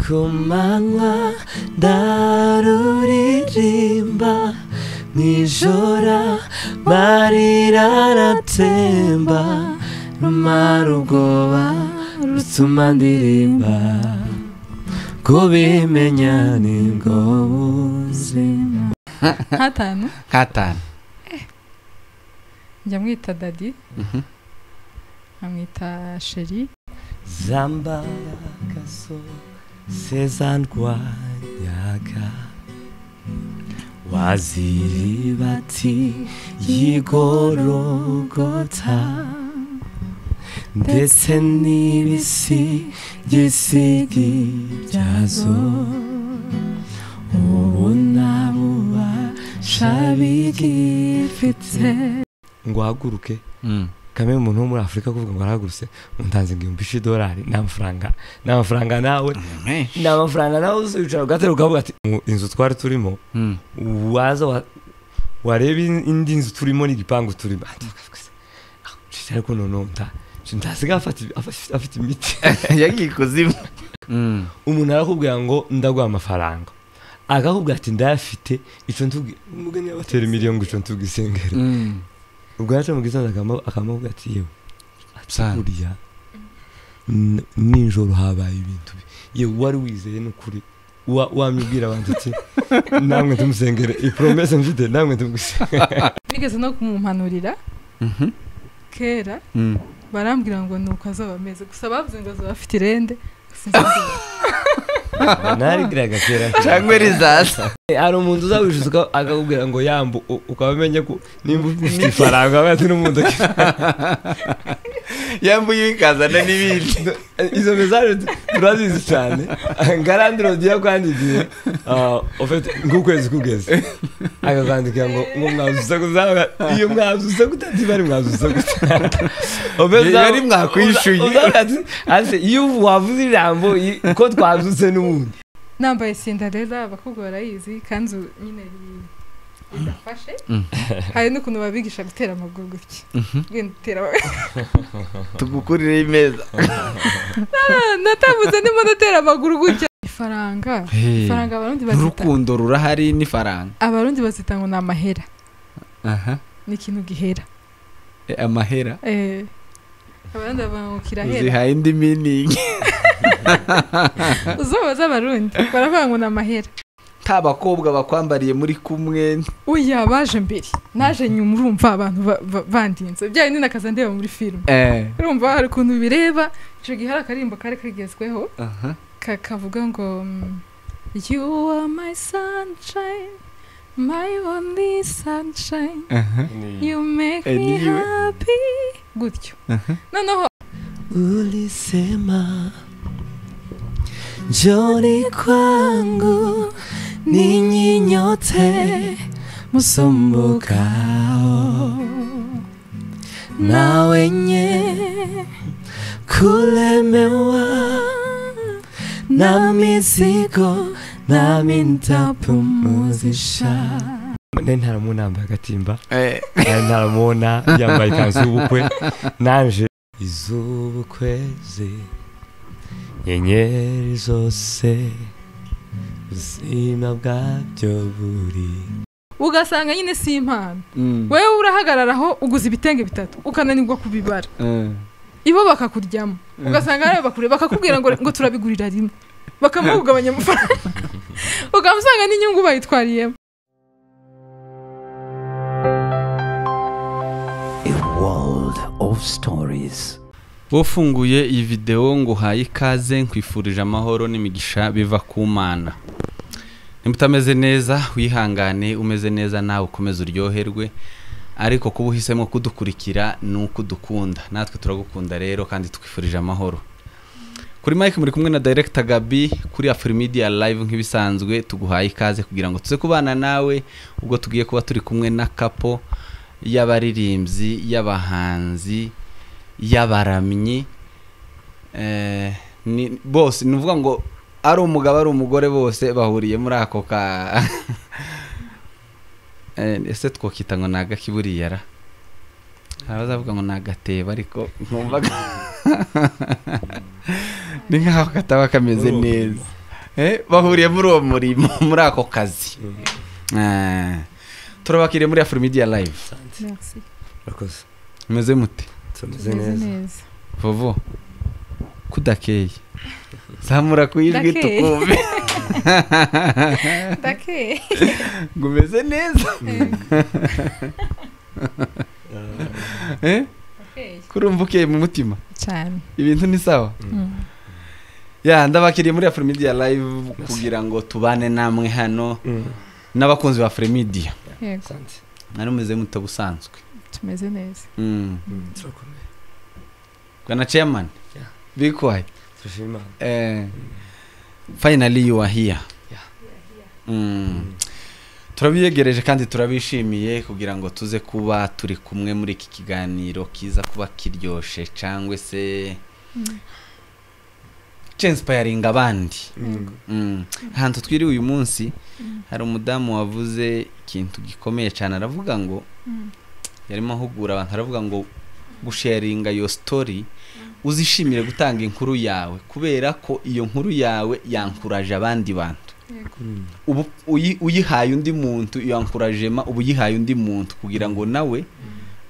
kumanywa ndaruririmba nijora marira aratemba rumara ubwoba rutuma ndirimba kubimenya nibwo buzima. Katanu njya mwita dadi nkamwita sheri zambakaso sezandwanyaga waziribati yigorogota ndetse n'ibisigisigi byazo ubona bubasha bigifite ngo haguruke kame umuntu wo muri Afrika kuvuga ngo arahagurutse untanze $1000 n'amafaranga nawe uzicara ugatera ukavuga ati inzu twari turimo waza wareba indi nzu turimo n'igipangu turimo ariko none ndasiga afite imiti yagikuzimu umuntu arakubwira ngo ndaguha amafaranga akakubwira ati ndayafite ico ntugi umugeni yabatera miliyoni ngo ico ntugisengera ubwo yaje mu gitondo akamubwira ati yewe aturiya ninjoro habaye ibintu yewe wari wizeye n'ukuri wamubwira abantu ati namwe tumusengere ipromesse mfite namwe tumusengere nigeze no kumumpanurira kera barambwira ngo nuko azaba ameze gusa bavuze ngo azaba afite irende nari giraga kera cyangwa rizaza ari umuntu uzawishuka akakubwira ngo yambu ukabamenye ko nimba ufite ifaranga bati n'umuntu yambu yikazana n'ibindi izo message turazizi cyane ngarandiro dia kwandikiye ofete ngukwezi kugeze akakandika ngo mwazuze kuzaba iyo mwazuze gutati bari mwazuze gutati ofete yari mwakwishuye ase iyo wavuze ijambo ko twazuze n'ubundi nambaye Cinderella abakobwa barayizi kanzu nyine idafashe hari n'ukuntu babigisha gutera amaguru gutya gutera tugukurire imeza natabuze ndimo ndatera amaguru gutya ifaranga abarundi bazita urukundo rurahari n'ifaranga abarundi bazita ngo namahera ni ikintu gihera amahera abarundi bamukira hera uzihaye indi meaning uzobaza abarundi baravuga ngo namahera abakobwa bakwambariye muri kumwe uya baje mbere naje nyuma urumva abantu bandinze byaye ni nakaza ndeba muri film urumva hari kuntu bireba ico gihara karimbo kare kagezweho kakavuga ngo you are my sunshine my only sunshine you make me happy gutyo noneho ulisema njoni kwangu ninyi nyote msumbukao na wenye kulemewa na mizigo nami nitapumuzisha. Ntaramubona yambaye agatimba ntaramubona yambaye ikanzu y'ubukwe nanje izubukwezi nyenyeri zose ubuzima bwabyo buri ugasanga nyine si impano wewe urahagararaho uguza ibitenge bitatu ukananirwa kubibara ibo bakakuryamo ugasanga nawe bakureba bakakubwira ngo turabigurira rimwe bakamugabanya amafaranga ukamusanga n'inyungu bayitwariyemo. A world of stories. Wofunguye iyi video ngo haye ikaze nkwifurije amahoro n'imigisha biva ku Mana. Nimutameze neza wihangane umeze neza nawe ukomeze uryoherwe ariko kubuhisemo kudukurikira nuko dukunda natwe turagukunda rero kandi twifurije amahoro. Kuri Mike muri kumwe na Director Gabi kuri AFRIMEDIA live nk'ibisanzwe tuguhaye ikaze kugira ngo tuze kubana nawe ubwo tugiye kuba turi kumwe na kapo y'abaririmbyi y'abahanzi y'abaramyi ni bose nuvuga ngo ari umugabo ari umugore bose bahuriye muri ako ka ese twokita ngo naga kiburiyara abazavuga ngo nagateba ariko nkumva ni nkaho kataba kameze neza bahuriye muri uwo murimo muri ako kazi. Turabakiriye muri AFRIMEDIA live. Merci. Urakoze. Meze mute? Tumeze neza. Vovo kudakeye zamura kuyijwi tukumve. Ndakeye. Ngumeze neza. Kurumva ukeye mu mutima cyane. Ibintu ni sawa. Ya ndabakiriye muri AFRIMEDIA live kugira ngo tubane namwe hano n'abakunzi ba AFRIMEDIA. Yego. Nari meze mute busanzwe. Tumeze neza. Turakomeye. Bwana chairman. Bikwaye. Turashima. Finally you are here. Turabiyegereje kandi turabishimiye kugira ngo tuze kuba turi kumwe muri iki kiganiro kiza kuba kiryoshe cyangwa se inspiring abandi. Hantu twiri uyu munsi hari umudamu wavuze ikintu gikomeye cyane, aravuga ngo yarimo ahugura abantu, aravuga ngo gusharinga your story, uzishimire gutanga inkuru yawe kubera ko iyo nkuru yawe yankuraje abandi bantu. Ubu uyihaye undi muntu, iyo encouragement ubu yihaye undi muntu kugira ngo nawe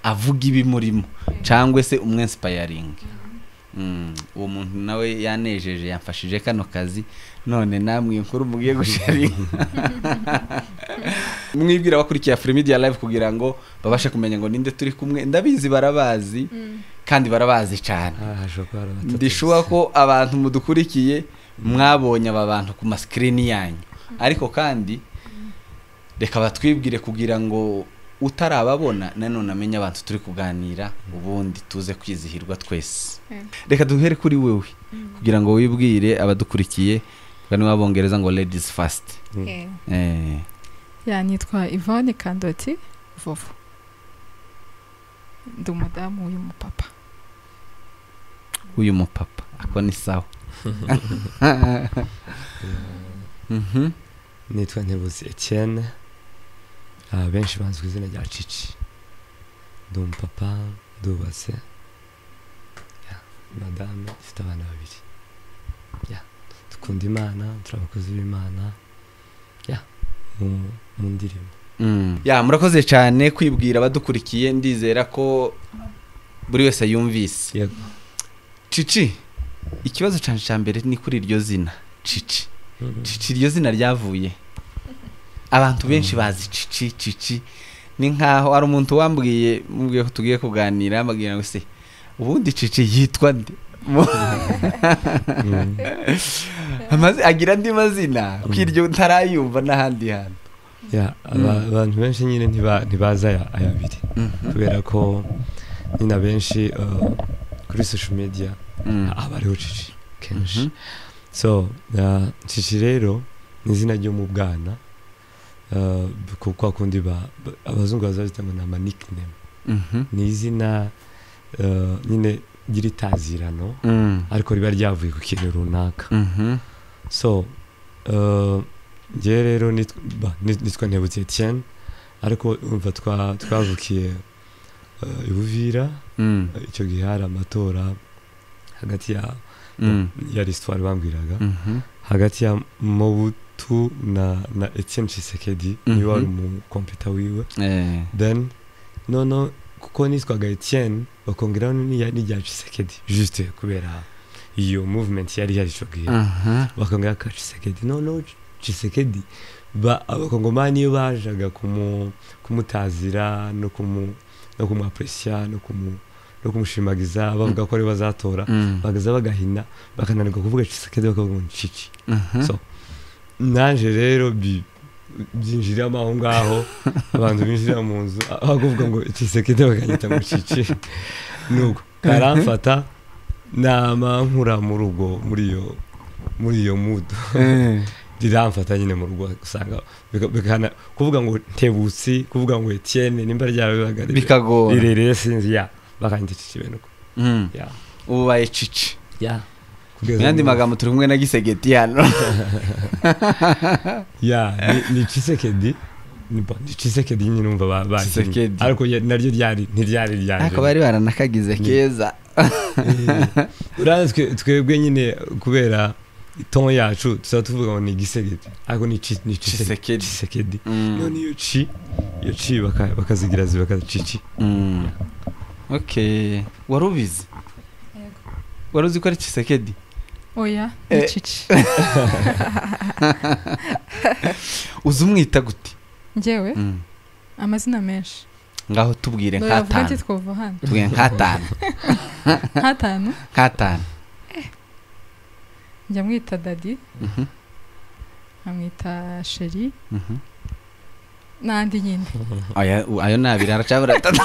avuga ibi murimo cyangwa se umwinspiring. Uwo muntu nawe yanejeje, yamfashije kano kazi, none namwe inkuru mugiye gusharinga. Mwibwira abakurikiye AFRIMEDIA live kugira ngo babashe kumenya ngo ninde turi kumwe. Ndabizi barabazi kandi barabazi cyane. Ndishuwa ko abantu mudukurikiye mwabonye aba bantu ku screen yanyu, ariko kandi reka batwibwire kugira ngo utarababona nanone amenye abantu turi kuganira, ubundi tuze kwizihirwa twese. Reka duhere kuri wewe kugira ngo wibwire abadukurikiye, kandi wabongereza ngo ladies first. Ya nitwa Yvonne Kandoti Vovo. Ndi umudamu uyu mupapa. Uyu mupapa ako ni sawa. Nitwa Ntebuzi Etienne, benshi banzwe izina rya Chichi. Ndi umupapa, ndubatse, madame ifite abana babiri. Dukunda Imana, turabakozi b'Imana mu ndirimbo. Murakoze cyane kwibwira abadukurikiye, ndizera ko buri wese yumvise. Yego. Chichi, ikibazo cyane cya mbere ni kuri iryo zina Chichi. Chichi iryo zina ryavuye, abantu benshi bazi Chichi. Ni nkaho ari umuntu wambwiye mubwiye ko tugiye kuganira, mbabwira ngo se ubundi Chichi yitwa nde? Amaze agira andi mazina kwiryo ntarayumva n'ahandi hantu. Abantu benshi nyine ntibaza ayabiri kubera ko nyina benshi kuri social media abariho Chichi kenshi. So Chichi rero ni izina ryo mu bwana, kuko kundi abazungu bazita ngo na nickname. Ni izina nyine giritazirano ariko riba ryavuye ku kintu runaka. So je rero nitwa Ntebuzi Etienne, ariko umva twavukiye Ibuvira. Icyo gihe hari amatora hagati ya l'histoire bambwiraga hagati ya Mobutu na Etienne Tshisekedi, ni wari mu kompeta wiwe. Then no kuko nitwaga Etienne bakongeraho n'irya Tshisekedi juste kubera iyo movement yari icyo gihe, bakongera ka Tshisekedi. No Tshisekedi abakongomani iyo bajaga kumutazira no kumuaprecia no kumushimagiza, bavuga ko ari bazatora, bagaza bagahina bakananirwa kuvuga Tshisekedi bakavuga ngo Chichi. So naje rero byinjiramo aho ngaho, abantu binjira mu nzu bavuga ngo Tshisekedi bakanyita ngo Chichi. Nuko karamfata nkura mu rugo muri iyo mood. Diramfata nyine mu rugo, usanga bikana kuvuga ngo Ntebutsi, kuvuga ngo Etienne nimba ryawe bikagora irerere sinzi bakanyita Chichi benuko. Ubu baye Chichi. Yandi magambo turi kumwe na Gisegeti hano. Ni Tshisekedi. Ni Tshisekedi nyine numva bazi, ariko naryo ntiryari ryanje, ariko bari baranakagize keza. Urazi twebwe nyine kubera ton yacu tuza tuvuga ngo ni gisegeti ariko ni Chisekedi none iyo ci bakazigira zibaka Chichi. Okay, warubizi waruzi ko ari Chisekedi? Oya ni Chichi. Uzumwita gute? Njyewe amazina menshi. Ngaho tubwire nk'atanu. Tubwire nk'atanu. Nk'atanu. Njya mwita Daddy. Amwita Sheri. Nandi nyine. Ayo nabiri aracabura atatu.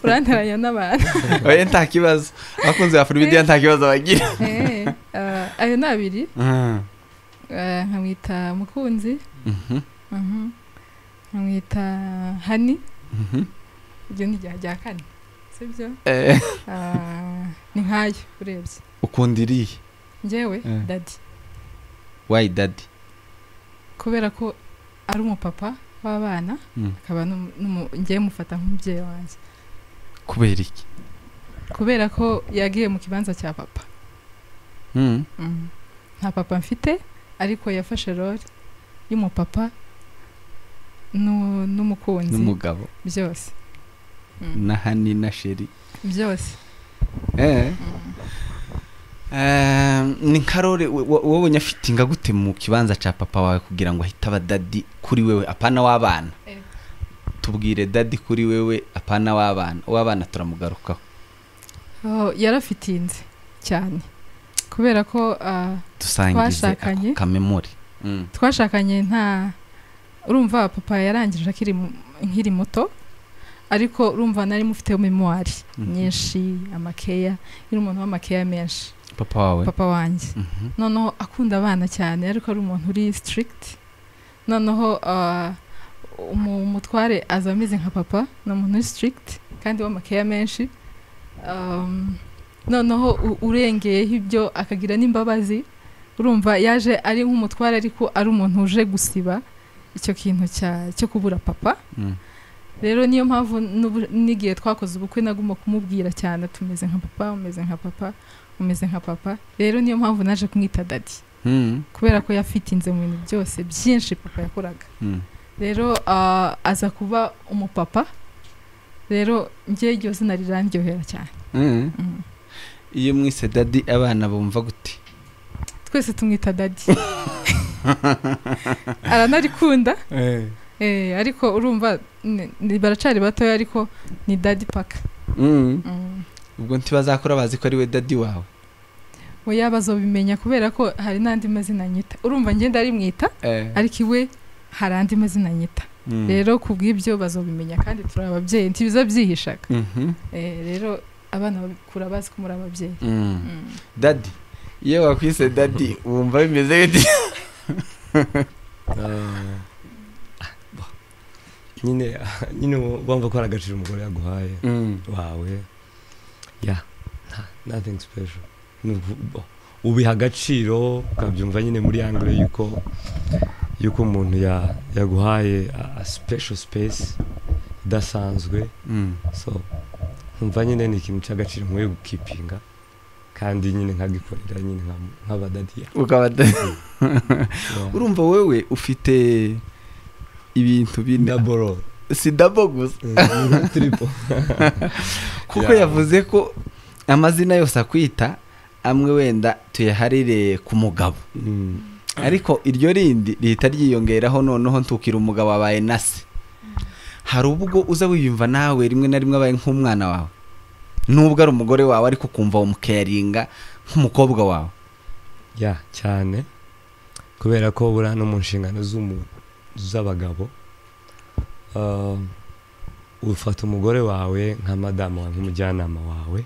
Uranteranya n'abantu. Oya nta kibazo. Akunze AFRIMEDIA nta kibazo bagira. Ayo nabiri. Nkamwita Mukunzi. Nkamwita Hani. Ibyo ni rya kane. Sibyo? Ni nkayo urebye. Ukunda irihe? Njyewe Daddy. Why Daddy? Kubera ko ari umupapa w'abana akaba ngiye mufata nk'umubyeyi wanjye. Kubera iki? Kubera ko yagiye mu kibanza cya papa. Nta papa mfite ariko yafashe role y'umupapa n'umukunzi n'umugabo byose. Na Hani na Sheri byose. Ni karore wowe nyafitinga gute mu kibanza ca papa wawe kugira ngo ahitaba Daddy kuri wewe apana w'abana? Tubwire Daddy kuri wewe apana w'abana turamugarukaho. Yarafitinze cyane kubera ko twashakanye ka memory. Twashakanye nta urumva papa yarangije nkiri muto ariko urumva nari mufite memoire nyinshi amakeya iri umuntu w'amakeya menshi. Papa wanjye noneho akunda abana cyane ariko ari umuntu uri strict. Noneho umutware azamize nka papa no umuntu uri strict kandi w'amakeya menshi. Noneho urengeyeho ibyo akagira n'imbabazi. Urumva yaje ari nk'umutware ariko ari umuntu uje gusiba icyo kintu cyo kubura papa. Rero niyo mpamvu nigiye twakoze ubukwe naguma kumubwira cyane tumeze nka papa umeze nka papa umeze nka papa. Rero niyo mpamvu naje kumwita Daddy kubera ko yafitinze mu bintu byose byinshi papa yakoraga. Rero aza kuba umupapa. Rero ngiye iryo zina rirandyohera cyane. Iyo mwise Daddy abana bumva gute? Twese tumwita Daddy. Aranarikunda. Ariko urumva baracari batoya ariko ni Daddy paka. Ubwo ntibazakora bazi ko ari we Daddy wawe? Oya bazobimenya kubera ko hari nandi mazina nyita. Urumva ngenda ari mwita ariko iwe hari andi mazina nyita. Rero kubw'ibyo bazobimenya kandi turi ababyeyi ntibiza byihishaka. Rero abana bakura bazi ko muri ababyeyi. Daddy iyo wakwise Daddy wumva bimeze gute? nyine wumva ko ari agaciro umugore yaguhaye wawe. Nothing special. Ubiha agaciro ukabyumva nyine muri angle yuko umuntu yaguhaye a special space idasanzwe. So umva nyine ni ikintu cy'agaciro nkwiye gukipinga kandi nyine nkagikorera nyine nk'abadadiya. Urumva wewe ufite ibintu double si double gusa triple kuko yavuze ko amazina yose akwita amwe wenda tuyaharire ku mugabo. Ariko iryo rindi rihita ryiyongeraho noneho ntukira umugabo wabaye nase. Hari ubwo uza wiyumva nawe rimwe na rimwe abaye nk'umwana wawe nubwo ari umugore wawe ariko kumva umucaringa nk'umukobwa wawe? Cyane kubera ko bura no mu nshingano z'abagabo ufata umugore wawe nka madamu wawe nk'umujyanama wawe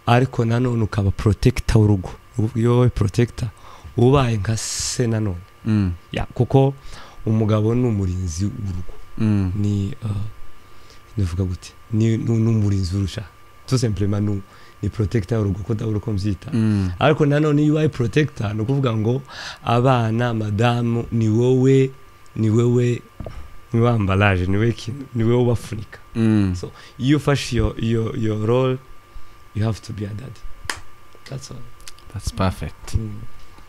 ariko nanone ukaba protector w'urugo. Iyo protector ubaye nka se nanone kuko umugabo ni umurinzi w'urugo. Ni ndavuga gute ni n'umurinzi urusha tout simplement ni protector w'urugo ko dabura ko mbyita. Ariko nanone iyo ubaye protector no kuvuga ngo abana madamu ni wowe ni wambalaje ni wewe ubafunika. So you ufashe your role you have to be a daddy that's all. That's perfect.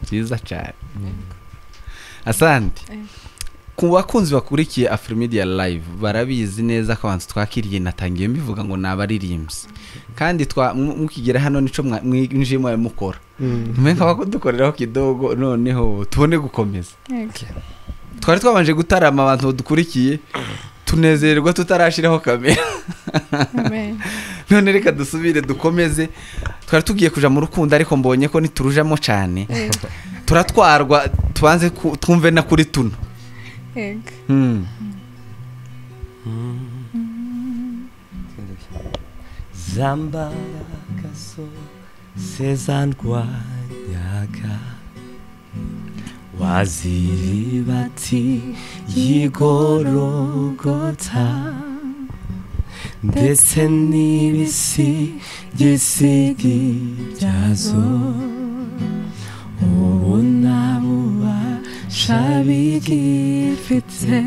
Byiza cyane. Asante. Ku bakunzi bakurikiye AFRIMEDIA live barabizi neza ko abantu twakiriye natangiye mbivuga ngo nabaririmbyi kandi mukigera hano nico mwinjiye mu mukora mwenka bakudukoreraho kidogo noneho tubone gukomeza. Twari twabanje gutarama abantu dukurikiye tunezererwa tutarashiraho kamera. None reka dusubire dukomeze. Twari tugiye kuja mu rukundo ariko mbonye ko niturujamo cyane turatwarwa tubanze twumve na kuri tuno. Zambarakaso sezandwanyaga waziribati y'igorogota ndetse n'ibisigisigi byazo ubona bubasha bigifite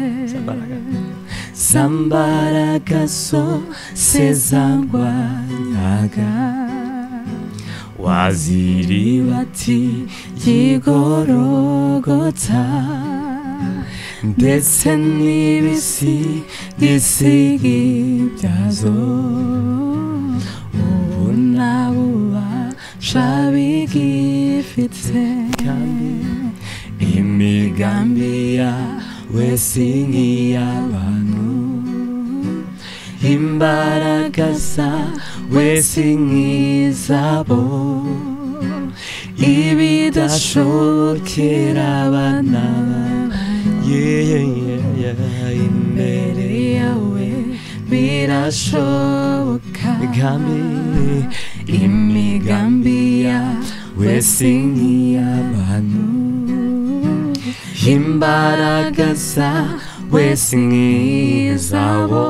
zambarakaso sezandwanyaga waziribati y'igorogota ndetse n'ibisigisigi byazo ubona bubasha bigifite imigambi yawe si nk'iy'abantu imbaraga zawe si nk'izabo ibidashobokera abana imbere yawe birashoboka imigambi yawe si nk'iy'abantu imbaraga zawe si nk'izabo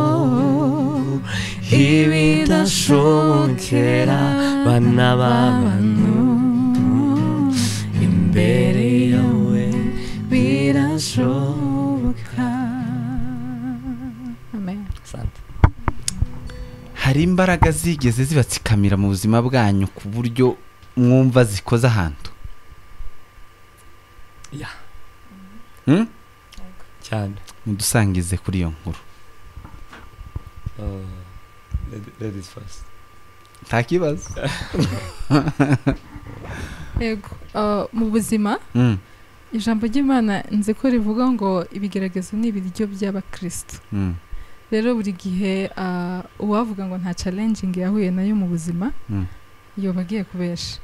ibidashobokera abana b'abantu imbere yawe birashoboka. Amen. Hari imbaraga zigeze zibatsikamira mu buzima bwanyu ku buryo mwumva zikoze ahantu cyane mudusangize kuri iyo nkuru. Ladies first. Nta kibazo. Yego mu buzima ijambo ry'Imana nzi ko rivuga ngo ibigeragezo ni ibiryo by'abakristo. Rero buri gihe uwavuga ngo nta challenging yahuye nayo mu buzima iyo bagiye kubesha.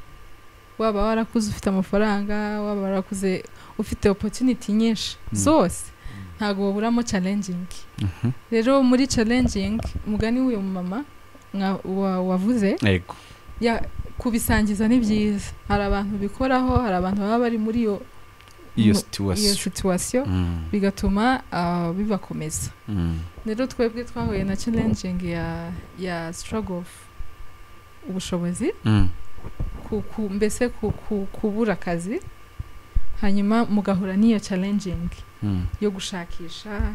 Waba warakuze ufite amafaranga, waba warakuze ufite opportunity nyinshi zose ntago waburamo challenging. Rero muri challenging umugani w'uyu mama wavuze yego ya kubisangiza ni byiza. Hari abantu bikoraho, hari abantu baba bari muri iyo situation bigatuma bibakomeza. Rero twebwe twahuye na challenging ya struggle of ubushobozi mbese kubura akazi hanyuma mugahura n'iyo challenging yo gushakisha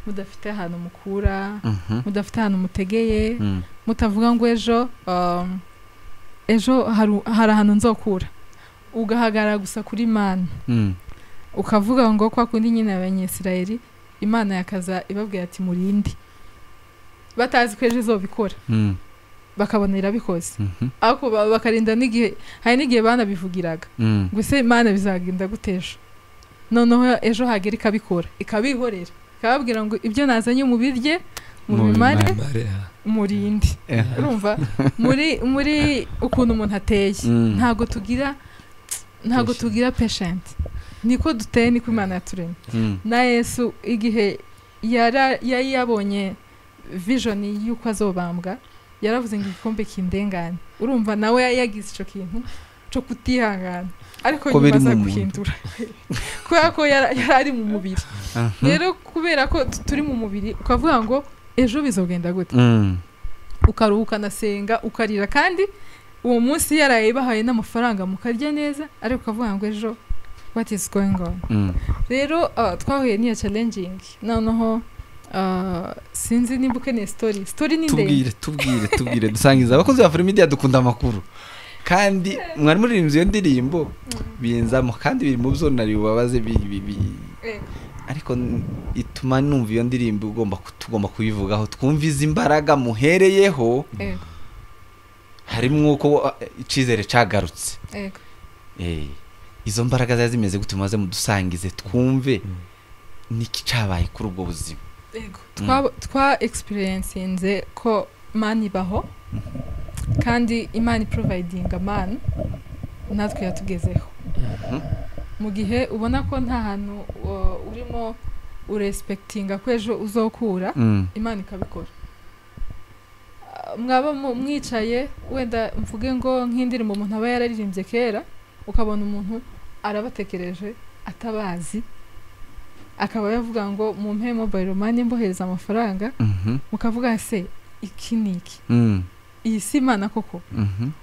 mudafite ahantu mukura mudafite ahantu mutegeye mutavuga ngo ejo hari ahantu nzokura ugahagarara gusa kuri Imana ukavuga ngo kwa kundi nyine abanyesirayeli Imana yakaza ibabwira ati murindi batazi ko ejo izobikora bakabonera bikoze ariko bakarinda n'igihe hari n'igihe banabivugiraga ngo se Imana bizagenda gutesha noneho ejo hagera ikabikora ikabihorera ikababwira ngo ibyo nazanye mu birye mu bimare murindi. Urumva muri ukuntu umuntu ateye ntago tugira patient niko duteye niko Imana yaturemye. Na Yesu igihe yabonye vision y'uko azobambwa yaravuze ngo igikombe kindengane. Urumva nawe yagize ico kintu cyo kutihangana ariko yibaza guhindura kubera ko yari mu mubiri. Rero kubera ko turi mu mubiri ukavuga ngo ejo bizogenda gute ukaruhuka nasenga ukarira kandi uwo munsi yaraye bahaye n'amafaranga mukarya neza ariko ukavuga ngo ejo what is going on. Rero twahuye n'iyo challenging noneho sinzi nimba ukeneye story ni ndende. Tubwire dusangiza abakozi ba AFRIMEDIA dukunda amakuru. kandi mwari muririmbye iyo ndirimbo binzamo kandi biri mu byo nari bubabaze ariko ituma numva iyo ndirimbo tugomba kuyivugaho twumva izi imbaraga muhereyeho harimo uko icizere cagarutse izo mbaraga zaje zimeze gutumaze mudusangize twumve niki cabaye kuri ubwo buzima twa experiencinze ko mani baho kandi imani providing man natwe yatugezeho mu gihe ubona ko nta hantu urimo urespectinga kwejo uzokura imani ikabikora mwaba mwicaye wenda mvuge ngo nk'indirimbo umuntu aba yararirimbye kera ukabona umuntu arabatekereje atabazi akaba yavuga ngo mu mpe mobile money mbohereza amafaranga mukavuga se iki niki iyi si Imana koko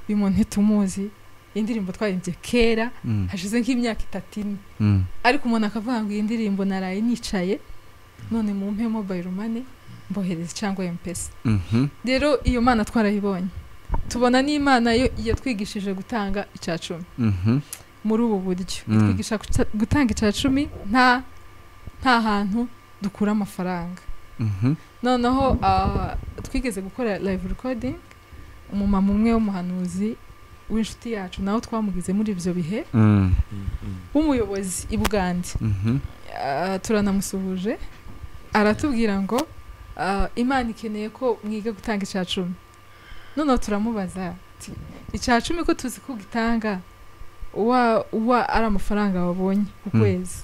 uyu muntu ntitumuzi indirimbo twarimbye kera hashize nk'imyaka 3 ariko umuntu akavuga ngo iyi ndirimbo naraye nicaye none mu mpe mobile money mbohereza cyangwa M-Pesa rero iyo Mana twarayibonye tubona ni Imana yatwigishije gutanga icacumi muri ubu buryo twigisha gutanga icacumi nta hantu dukura amafaranga noneho twigeze gukora live recording umumama umwe w'umuhanuzi w'inshuti yacu nawe twamugize muri ivyo bihe umuyobozi i Bugande turanamusuhuje aratubwira ngo Imana ikeneye ko mwiga gutanga icacumi noneho turamubaza ati icacumi ko tuzi ko gitanga uwa ari amafaranga wabonye ku kwezi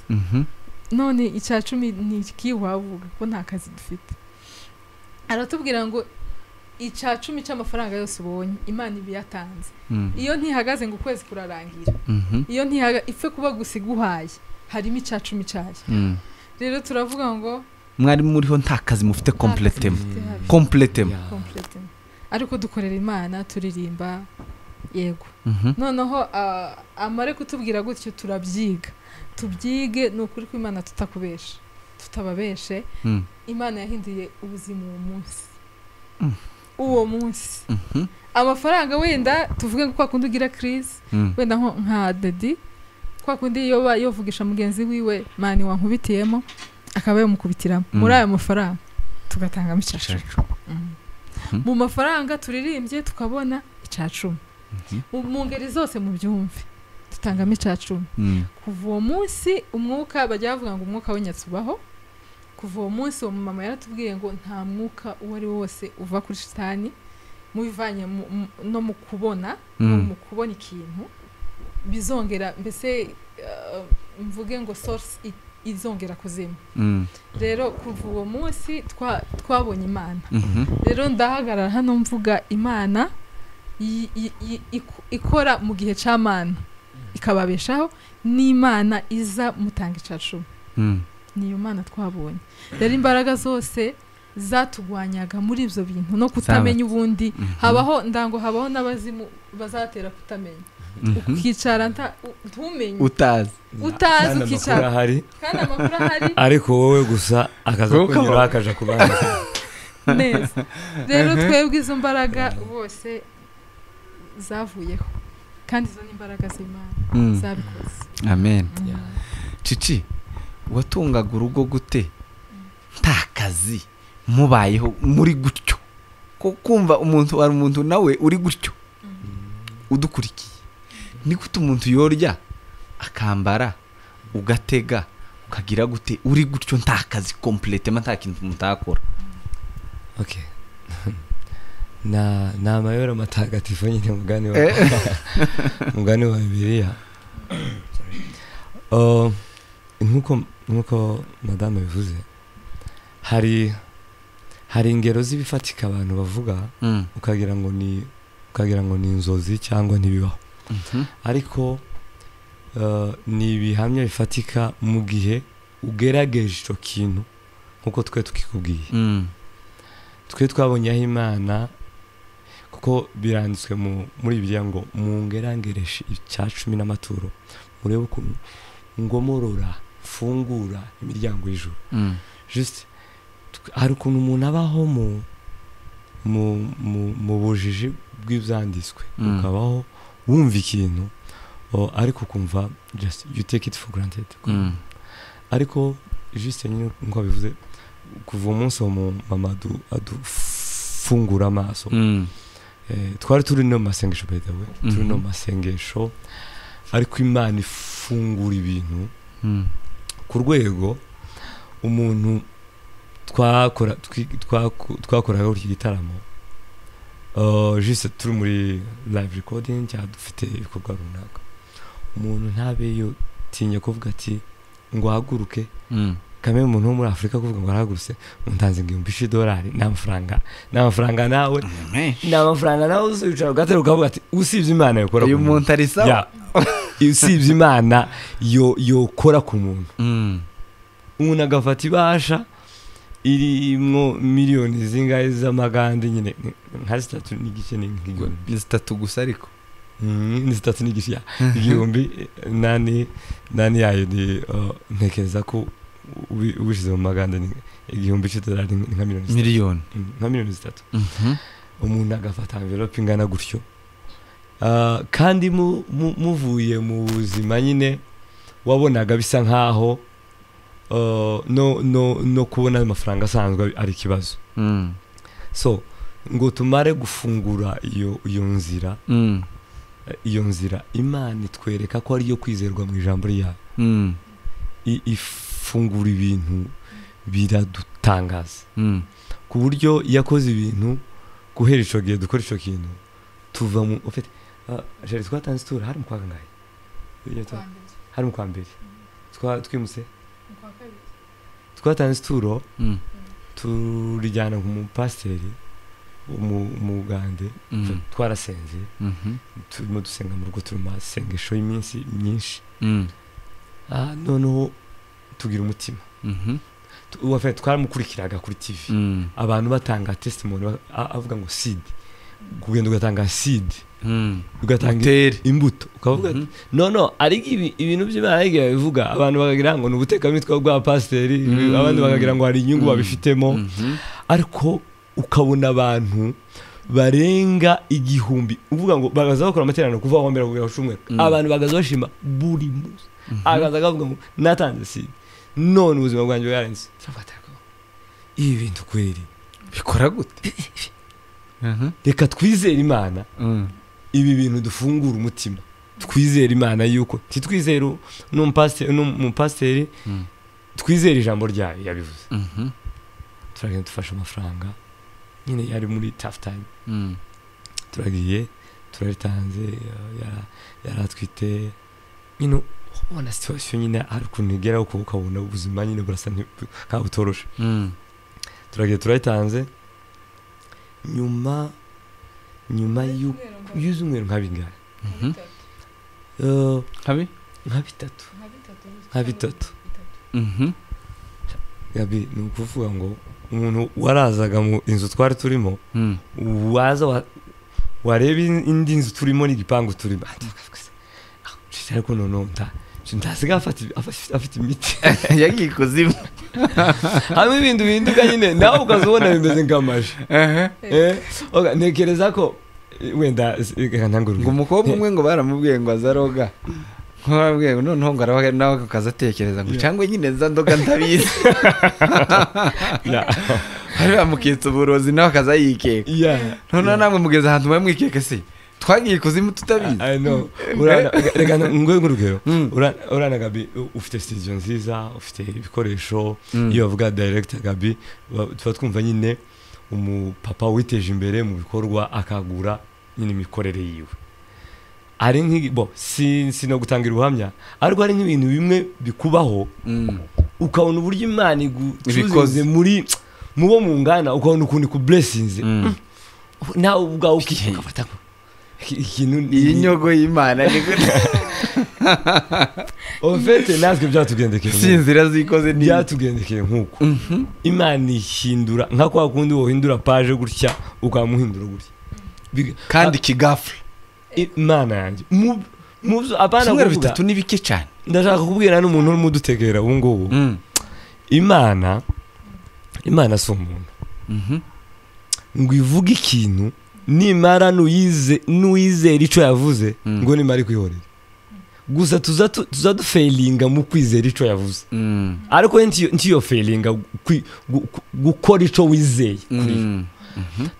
none icacumi ni iki wavuga ko nta kazi dufite aratubwira ngo icacumi cy'amafaranga yose ubonye Imana ibiyatanze iyo ntihagaze ngo ukwezi kurarangira iyo ipfe kuba gusiguhaye harimo icacumi cyayo rero turavuga ngo mwari muriho nta kazi mufite completement ariko dukorera Imana turirimba yego noneho amare kutubwira gutyo turabyiga tubyige nukuri ko Imana tutakubesha tutababeshe Imana yahinduye ubuzima uwo munsi amafaranga wenda tuvuge ko kwakundi ugira crise wenda nka Daddy kwakundi yovugisha mugenzi wiwe mani wankubitiyemo akaba yamukubitiramo muri ayo mafaranga tugatanga icacumi mu mafaranga turirimbye tukabona icacumi mu ngeri zose mu byumve tutangamo icacumi kuva uwo munsi umwuka bajya bavuga ngo umwuka w'inyatsubaho kuva uwo munsi uwo mama yaratubwiye ngo nta mwuka uwo ari wose uva kuri shitani mubivanye no mu kubona no mu kubona ikintu bizongera mbese mvuge ngo source izongera kuzima rero kuva uwo munsi twabonye Imana rero ndahagarara hano mvuga Imana ikora mu gihe cy'Amana ikababeshaho n'Imana iza mutanga icacumi niyo Mana twabonye rero imbaraga zose zatugwanyaga muri ivyo bintu no kutamenya ubundi habaho n'abazimu bazatera kutamenya ukicara ntumenye utazi ukicara kandi amakuru ahari ariko wowe gusa akaza kunyura akaja kubana neza rero twebwe izo mbaraga bose zavuyeho kandi izo n'imbaraga z'Imana zabikoze amen Chichi watungaga urugo gute nta kazi mubayeho muri gutyo ko kumva umuntu ari umuntu nawe uri gutyo udukurikiye ni gute umuntu yorya akambara ugatega ukagira gute uri gutyo nta kazi completement nta kintu mutakora okay na mayoro matagatifu nyine mugani wa Bibiliya nkuko madame bivuze hari ingero z'ibifatika abantu bavuga ukagira ngo ni inzozi cyangwa ntibibaho ariko ni ibihamya bifatika mu gihe ugerageje icyo kintu nkuko twe tukikubwiye twe twabonyeho Imana kuko biranditswe muri Bibiliya ngo mungerangereshe icyacumi n'amaturo murebe ukuntu ngomorora fungura imiryango y'ijuru just hari ukuntu umuntu abaho mu bujiji bw'ibyanditswe ukabaho wumva ikintu ariko kumva just you take it for granted ariko juste nyine nko bivuze kuva umunsi wo mama adufungura amaso twari turi no masengesho by the way turi no masengesho ariko Imana ifungura ibintu ku rwego umuntu twakoraga iki gitaramo juste turi muri live recording cyangwa dufite ibikorwa runaka umuntu ntabeyo tinya kuvuga ati ngo haguruke kamwe umuntu wo muri Afrika kuvuga ngo arahagurutse untanze $1000 n'amafaranga nawe uzicara gatero ukavuga ati usibye Imana yokora uyu muntu ari sawa usibye Imana yokora ku muntu umuntu agafata ibasha irimwo miliyoni zingahe z'amagande nyine nka 3 n'igice ni 3 gusa ariko ni 3 n'igice igihumbi nani yayo ni ntekereza ko ubishize mu maganda ni igihumbi $10 nka miliyoni nka miliyoni 3 umuntu agafata envelope ingana gutyo kandi muvuye mu buzima nyine wabonaga bisa nkaho no kubona amafaranga asanzwe ari kibazo so ngo tumare gufungura iyo nzira Imana itwereka ko ari yo kwizerwa mu ijambo ryayo ifungura ibintu biradutangaza ku buryo yakoze ibintu guhera ico gihe dukora ico kintu tuva mu ofete jeri twatanze tour hari mu kwa kangahe hari mu kwa mbere twimuse twatanze tour turijyana mu pasiteri mu Uganda twarasenze turimo dusenga mu rugo turimo sengesho y'iminsi myinshi noneho tugira umutima wafite twaramukurikiraga kuri TV abantu batanga testimony avuga ngo seed kugenda ugatanga seed ugatanga imbuto ukavuga no ari ibintu by'Imana bivuga abantu bakagira ngo n'ubuteka mitwe bwa pasiteri abandi bakagira ngo hari inyungu babifitemo ariko ukabona abantu barenga 1000 uvuga ngo bagaza bakora amaterano kuva aho mbere kugera ku abantu bagaza bashima buri munsi agaza akavuga ngo natanze seed none ubuzima bwanjye bwarenze turafatako ibi bintu kweri bikora gute reka twizere Imana ibi bintu dufungura umutima twizere Imana yuko titwizere n'umupasiteri twizere ijambo ryayo yabivuze turagenda dufasha amafaranga nyine yari muri tough time turagiye turaritanze yaratwite nyine ubona situation nyine ari kunigeraho ko ukabona ubuzima nyine burasa nkabutoroshe turagiye turaritanze nyuma y'uzumweru nka bingana nka bitatu gabi ni ukuvuga ngo umuntu warazaga mu inzu twari turimo waza wareba indi nzu turimo n'igipangu turimo ariko none ndasiga afite imiti yagiye kuzimu hamwe ibintu binduka nyine nawe ukazubona bimeze nk'amaji ntekereza ko wenda ntangurwe ngo umukobwa umwe ngo baramubwiye ngo azaroga nk'ababwiye ngo noneho ngo arabaga nawe akazatekereza ngo cyangwa nyine za ndoga ndabizi hari bamukitse uburozi nawe akazayikeka noneho namwe mugeze ahantu mwamwikeke se twagiye kuzimu tutabizi I know rega ngurugero urana Gabi ufite studio nziza ufite ibikoresho iyo bavuga director Gabi tuba twumva nyine umupapa witeje imbere mu bikorwa akagura nyine imikorere yiwe ari nk'ibo no gutangira ubuhamya ariko hari nk'ibintu bimwe bikubaho ukabona uburyo Imana igucuze muri mubo mu ngana ukabona ukundi ku blessings nawe ubwawe ukifata ikintu iyi nyogo y'Imana ni gute ofete natwe byatugendekeye sinzira zikoze ni byatugendekeye nkuko Imana ihindura nka kwa kundi wohindura page gutya ukamuhindura gutya kandi kigafra Imana yanjye muvyo abana kuvuga bitatu nibike cyane ndashaka kubwira n'umuntu uri mudutegera ubu ngubu Imana si umuntu ngo ivuga ikintu nimara nuwizera ico yavuze ngo nimara kwihorera gusa tuza dufailinga mu kwizera ico yavuze ariko ntiyo failinga gukora ico wizeye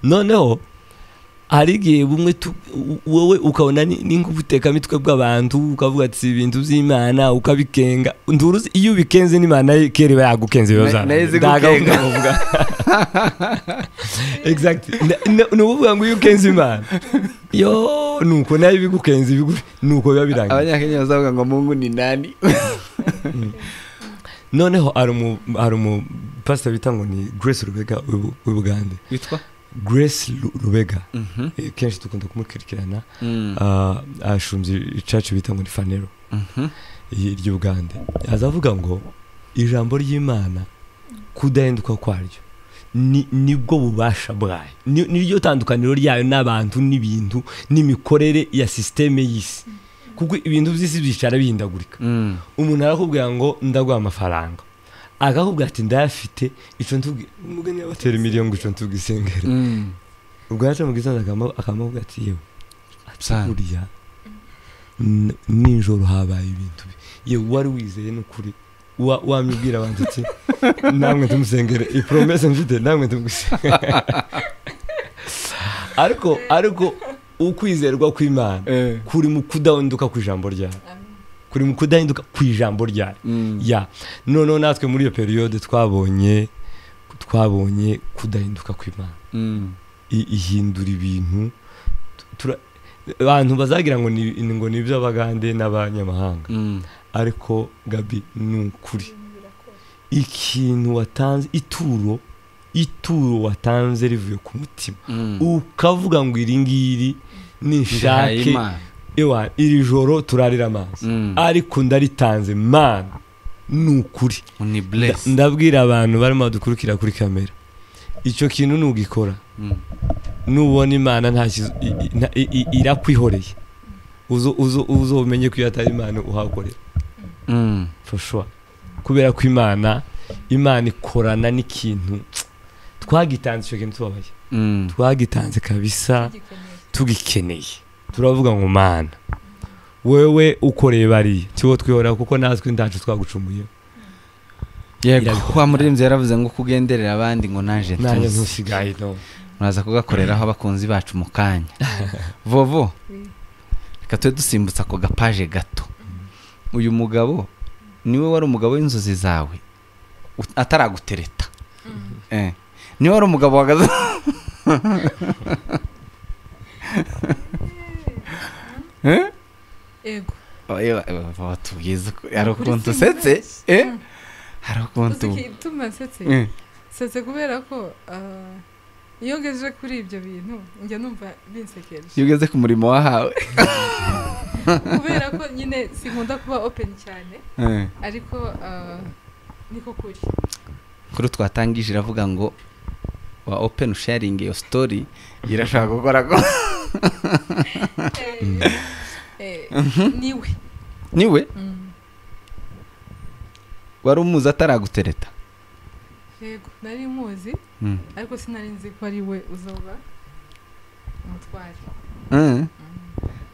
noneho hari igihe bumwe wowe ukabona n'ingubuteka mitwe bw'abantu ukavuga ati ibintu by'Imana ukabikenga nduruzi iyo ubikenze n'Imana kere bayagukenze yozana ndagavuga exactly nuvuga ngo iyo ukenze Imana yo nuko nayo bigukenze nuko biba birangiye abanyakenya bazavuga ngo Mungu ni nani noneho ari mu pastor bita ngo ni Grace Rubega w'Ubugande witwa Grace Rubega kenshi dukunda kumukurikirana ashunze icacu bita ngo ni Fanero ry'Ubugande azavuga ngo ijambo ry'Imana kudahinduka kwaryo nibwo bubasha bwayo niryo tandukaniro ryayo n'abantu n'ibintu n'imikorere ya systeme y'isi kuko ibintu by'isi bicara bihindagurika umuntu arakubwira ngo ndaguha amafaranga akakubwira ati ndayafite ico ntubwi umugeni yabatera miliyoni ico ntubwisengere ubwo yaje mu gitondo akamubwira ati yewe aturiya ninjoro habaye ibintu yewe wari wizeye n'ukuri wamubwira abantu ati namwe tumusengere i promesse mfite namwe tumwisengere ariko ukwizerwa kw'Imana kuri mu kudahinduka kw'ijambo ryayo kuri mu kudahinduka kw'ijambo ryayo ya none natwe muri iyo periode twabonye kudahinduka kw'Imana ihindura ibintu abantu bazagira ngo ni iby'Abagande n'abanyamahanga ariko Gabi nukuri ikintu watanze ituro watanze rivuye ku mutima ukavuga ngo iringiri nishake ewa iri joro turarira amazi ariko ndaritanze man nukuri ndabwira abantu barimo dukurikira kuri kamera icyo kintu nugikora nubona Imana nta irakwihoreye uzomenye ko yatari Imana uhakorera for sure kubera ko Imana ikorana n'ikintu twagitanze icyo kintu tubabaye twagitanze kabisa tugikeneye turavuga ngo Mana wewe ukoreye bari cyo twihora kuko natwe ndacu twagucumuye yego kwa muririmbyi yaravuze ngo kugenderera abandi ngo naje ntusigaye no muraza kugakoreraho abakunzi bacu mu kanya Vovo reka twe dusimbutsa ko gapaje gato uyu mugabo niwe wari umugabo w'inzozi zawe ataragutereta niwe wari umugabo wagaze ego oya tugize arukuntu setse arukuntu tumasetse setse kubera ko iyo ngeje kuri ibyo bintu njya numva binsekeje iyo ugeze ku murimo wahawe kubera ko nyine sinkunda kuba open cyane ariko niko kuri twatangije iravuga ngo wa open sharing your story irashaka gukora ko niwe wari umuzi ataragutereta yego nari muzi ariko sinari nzi ko ari we uzoba umutware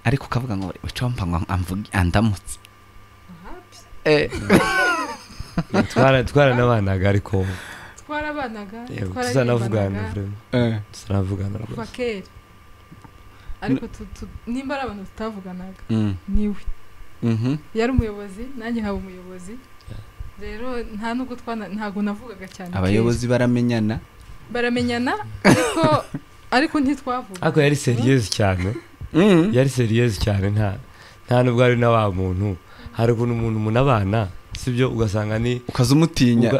ariko ukavuga ngo wicompa ngo andamutse twara n'abanaga ariko twarabanaga tuzanavugana kuva kera ariko nimba ari abantu tutavuganaga niwe yari umuyobozi nanjye nkaba umuyobozi rero nta nubwo ntago navugaga cyane abayobozi baramenyana ariko ntitwavuga ariko yari serious cyane nta nubwo ari na wa muntu hari ukuntu umuntu abana sibyo ugasanga ni ukazumutinya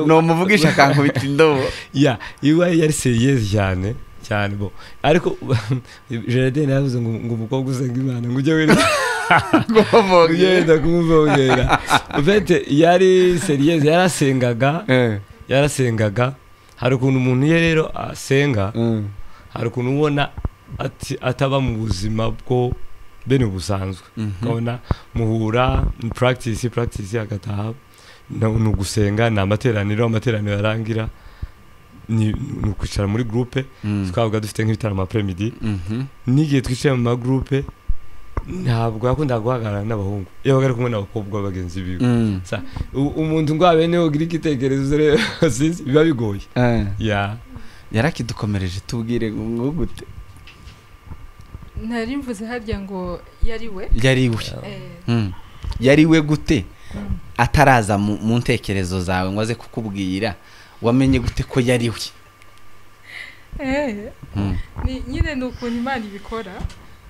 no muvugisha kankubita indobo iwa yari serious cyane bo ariko Gerardine yavuze ngo umukobwa usenga Imana ngo ujye wenda kumuvogera ufite yari serious yarasengaga hari ukuntu umuntu ye rero asenga hari ukuntu ubona ataba mu buzima bwo bene busanzwe ukabona muhura practice agataha no gusenga na amateraniro yarangira ni ukwicara muri groupe twavuga dufite nk'ibitaramo après-midi n'igihe twicaye mu ma groupe ntabwo akunda guhagarara n'abahungu iyo bagari kumwe n'abakobwa bagenzi biwe umuntu ngo abene ugira igitekerezo rero biba bigoye yarakidukomereje tubwire ngo gute nari mvuze harya ngo yariwe gute ataraza mu ntekerezo zawe ngo aze kukubwira wamenye gute ko yariwe ni nyine n'ukuntu Imana ibikora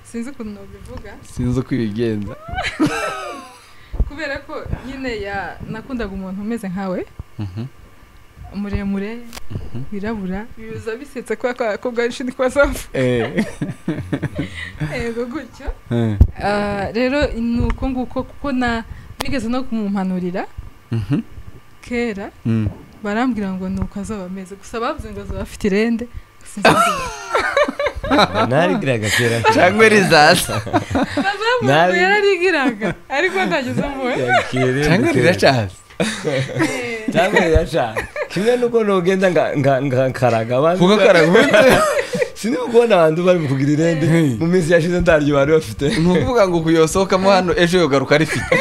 sinzi ukuntu nobivuga sinzi uko ibigenza kubera ko nyine nakundaga umuntu umeze nkawe muremure wirabura biza bisetse kwa akobwa nshindi kwa safu gutyo rero nuko nguko kuko nigeze no kumumpanurira kera barambwira ngo nuko azaba ameze gusa bavuze ngo azaba afite irende narigiraga kera cyangwa rizaza yararigiraga ariko ndageze muwe cyangwa riracaza cyangwa riracaza kimwe nuko nogenda nkaraga abantu kuko karaga sini kubona abantu bari mu kugira irende mu minsi yashize ndaryo bari bafite nukuvuga ngo kuyosohokamo hano ejo yogaruka rifite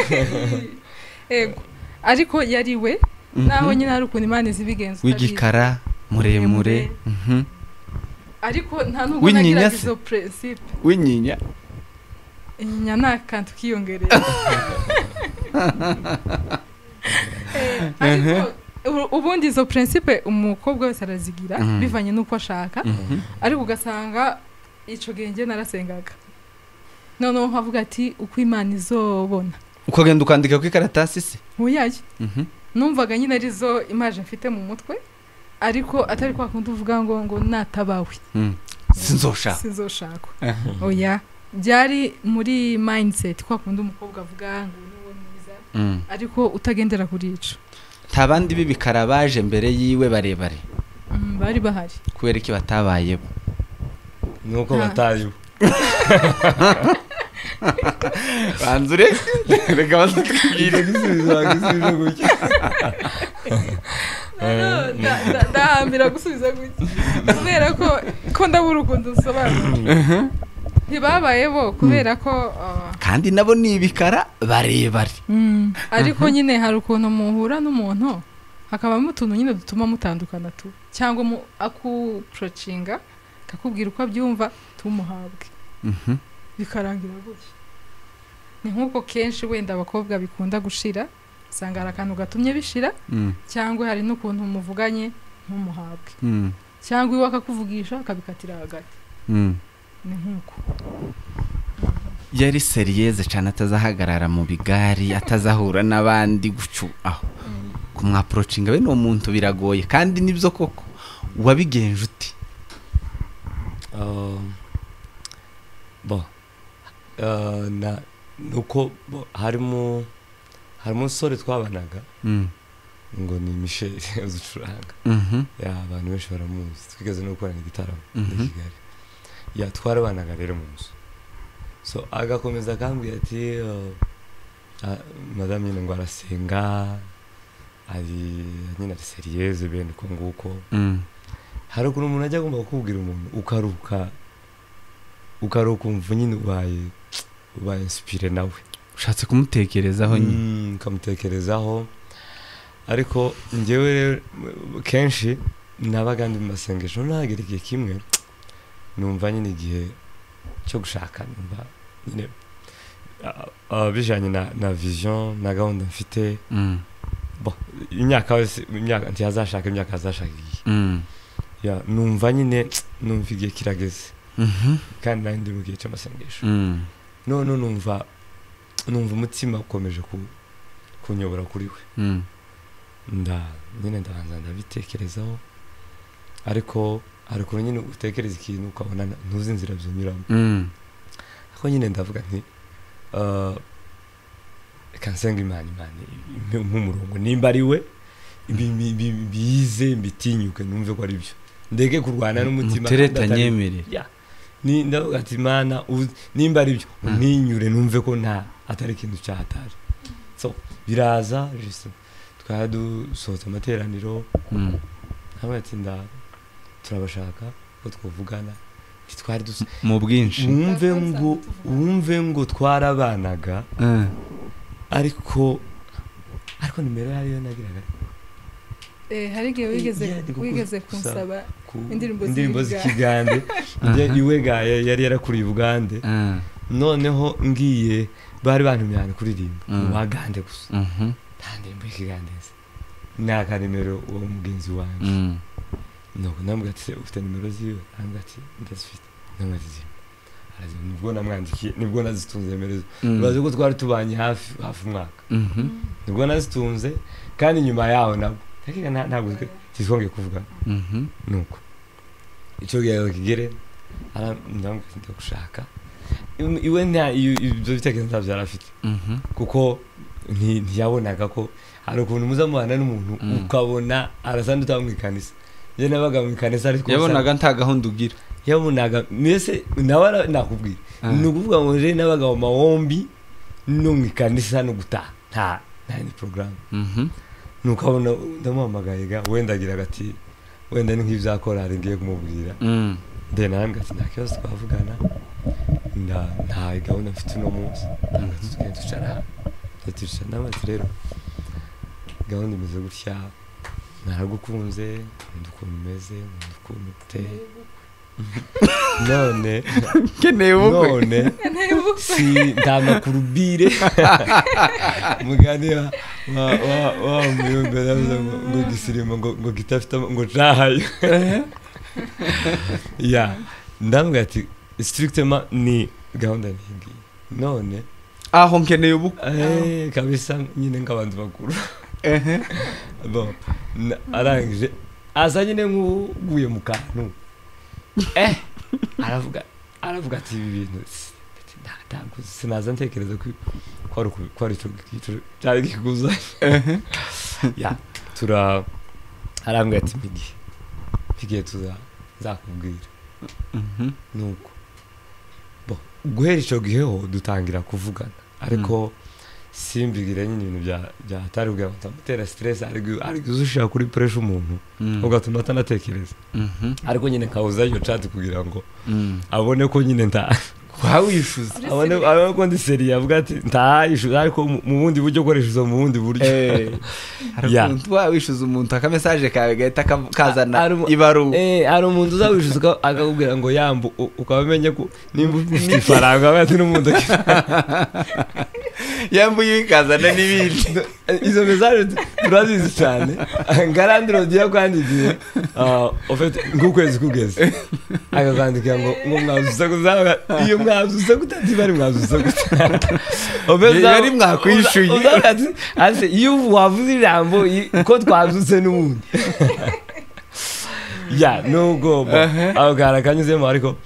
ego ariko yariwe naho nyine hari ukuntu Imana izibigenza w'igikara muremure ariko nta nubwo nagira izo principe w'inyinya inyinya nakantu kiyongerera ariko ubundi izo principe umukobwa wese arazigira bivanye nuko ashaka ariko ugasanga ico genge narasengaga noneho nkavuga ati uko Imana izobona ukagenda ukandika ku ikaratasi se uyaje numvaga nyine arizo image mfite mu mutwe ariko atari kwa kundi uvuga ngo natabawe sinzoshaka oya byari muri mindset kwa kundi umukobwa avuga ngo niwe mwiza ariko utagendera kuri ico ntabandi bibikara baje mbere yiwe barebare bari bahari kubera iki batabaye nuko bataye banzure reka basutwire gisubiza gutya ndahambira gusubiza gutya kubera ko ndabura ukuntu usobanura ntibabaye bo kubera ko kandi nabo ni ibikara barebare ariko nyine hari ukuntu muhura n'umuntu hakabamo utuntu nyine dutuma mutandukana tu cyangwa akuprocinga kakubwira uko abyumva tumuhabwe bikarangira gutya ni nkuko kenshi wenda abakobwa bikunda gushira usanga hari akantu gatumye bishira cyangwa hari n'ukuntu muvuganye ntumuhabwe cyangwa iwe akakuvugisha akabikatira hagati ni nkuko yari seriyeze cyane atazahagarara mu bigari atazahura n'abandi gucu aho kumwaprocinga bene uwo muntu biragoye kandi nibyo koko wabigenje uti nuko harimo umusore twabanaga ngo ni Michel uzucuranga abantu benshi baramuzi twigeze no gukorana igitaramo muri Kigali twarabanaga rero mu nzu so agakomeza akambwira ati madame nyine ngo arasenga ari nyine ari seriyeze bene uko nguko hari ukuntu umuntu ajya agomba kukubwira umuntu ukaruka umva nyine ubaye inspire nawe ushatse kumutekerezaho nyine ukamutekerezaho ariko njyewe rero kenshi nabaga ndi mu masengesho ntagera igihe kimwe numva nyine igihe cyo gushaka numva nyine bijanye na vision na gahunda mfite imyaka ntiyazashaka imyaka azashaka igihe numva nyine numva igihe kirageze kandi nari ndi mu gihe cy'amasengesho none numva umutima ukomeje kunyobora kuri we nyine ndabanza ndabitekerezaho ariko nyine utekereza ikintu ukabona ntuzi inzira byunyuramo ariko nyine ndavuga nti kansenga Imana nk'umurongo nimba ari we bize mbitinyuke numve ko ari byo ndeke kurwana n'umutima mutereta nyemerera ndavuga ati Imana nimba ari byo ninyure numve ko atari ikintu cyahatari so biraza twari dusohotse amateraniro hamwe ati turabashaka ko twavugana twari dusa mu bwinshi wumve ngo twarabanaga ariko nimero yariyo nagiraga hari igihe wigeze kunsaba indirimbo z'ikigande iwe gaye yari yarakuriye Ugande noneho ngiye bari bantumyana kuririmba wagande gusa nta ndirimbo y'ikigande naka nimero uwo mugenzi wanjye nuko nambwira ati ufite nimero ziwe nambwira ati ndazifite nambwira ati nibwo namwandikiye nibwo nazitunze nimero bazi ko twari tubanye hafi umwaka nibwo nazitunze kandi nyuma yaho nabwo ntabwo twongeye kuvuga nuko icyo gihe kigere ndambwira ati ndagushaka iwe ibyo bitekerezo ntabyo yarafite kuko ntiyabonaga ko hari ukuntu muzamubana n'umuntu ukabona arasa n'utamwikanisa njye nabaga mu ikanisa ariko yabonaga nta gahunda ugira yabonaga mwese nawe nakubwira ni ukuvuga ngo je nabaga mu mahombi no mu ikanisa no gutaha nta ni porogaramu nukabona ndamuhamagaye ga wenda agira ati wenda ni nk'ibyakora ngiye kumubwira then arambwira ati nta kibazo twavugana nta gahunda mfite uno munsi tugenda tucara nawe ati rero gahunda imeze gutya naragukunze nkunda ukuntu umeze nkunda ukuntu uteye none si ndamakurubire mugani wa muyumbe ngo gisirimo ngo gitafite ngo cahayo ya ndambwira ati strictement ni gahunda ntingi none aho nkeneye ubukwe kabisa nyine nk'abantu bakuru bon arangije asa nyine nk'uguye mu kantu aravuga ati ibi bintu ntabwo sinaza ntekereza ko ari icyo cyari kikuza ya arambwira ati mpigiye tuzakubwira nuko guhera icyo giheho dutangira kuvugana ariko simbigire nyine ibintu byatari ubwira ngo tamutera stress ariko uzushaka kuri pressure umuntu ugatuma atanatekereza ariko nyine kauza iyo chat kugira ngo abone ko nyine wawishuza abone ko ndi seri yavuga ati ntayishuza ariko mu bundi buryo koresheje mu bundi buryo ariko wawishuza umuntu aka message kawe gahita kazana ibaru ari umuntu uzawishuza akakubwira ngo yambu ukabamenye ko nimba ufite ifaranga bati n'umuntu yambu yikazana n'ibindi izo message turazizi cyane ngarandiro dia kwandikiye ofete ngukwezi kugeze akakandika ngo mwazuza kuzaba iyo mwazuza gutati bari mwazuza gutati bari mwakwishuye ase iyo wavuze ijambo ko twazutse n'ubundi ya nugo aho karakanyuzemo ariko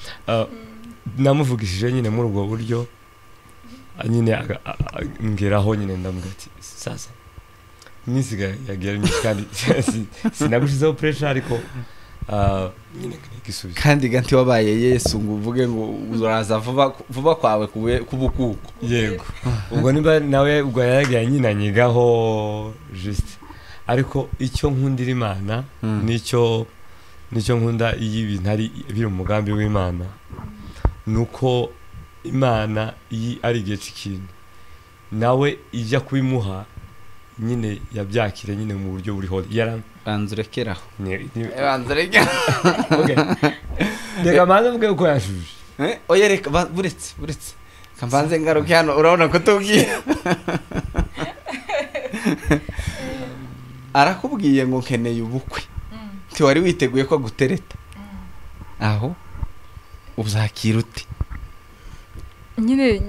namuvugishije nyine muri ubwo buryo nyine ngeraho nyine ndamubwira ati sasa nisiga yagira myinshi kandi sinagushizeho pressure ariko nyine gisubizo kandi ganti wabaye Yesu ngo uvuge ngo uraza vuba kwawe kubukuko yego ubwo nimba nawe ubwo yaragiye nyina nyigaho juste ariko icyo nkundira Imana nicyo nkunda iyi bintu ari biri mu mugambi w'Imana nuko Imana iyi ari igihe cy'ikintu nawe ijya kubimuha nyine yabyakire nyine mu buryo buri hodi banzurekeraho okay reka manze mvuge uko yashuje oya reka buretse kambanze ngaruke hano urabona ko tubwiye arakubwiye ngo nkeneye ubukwe wari witeguye ko gutereta aho uzakira uti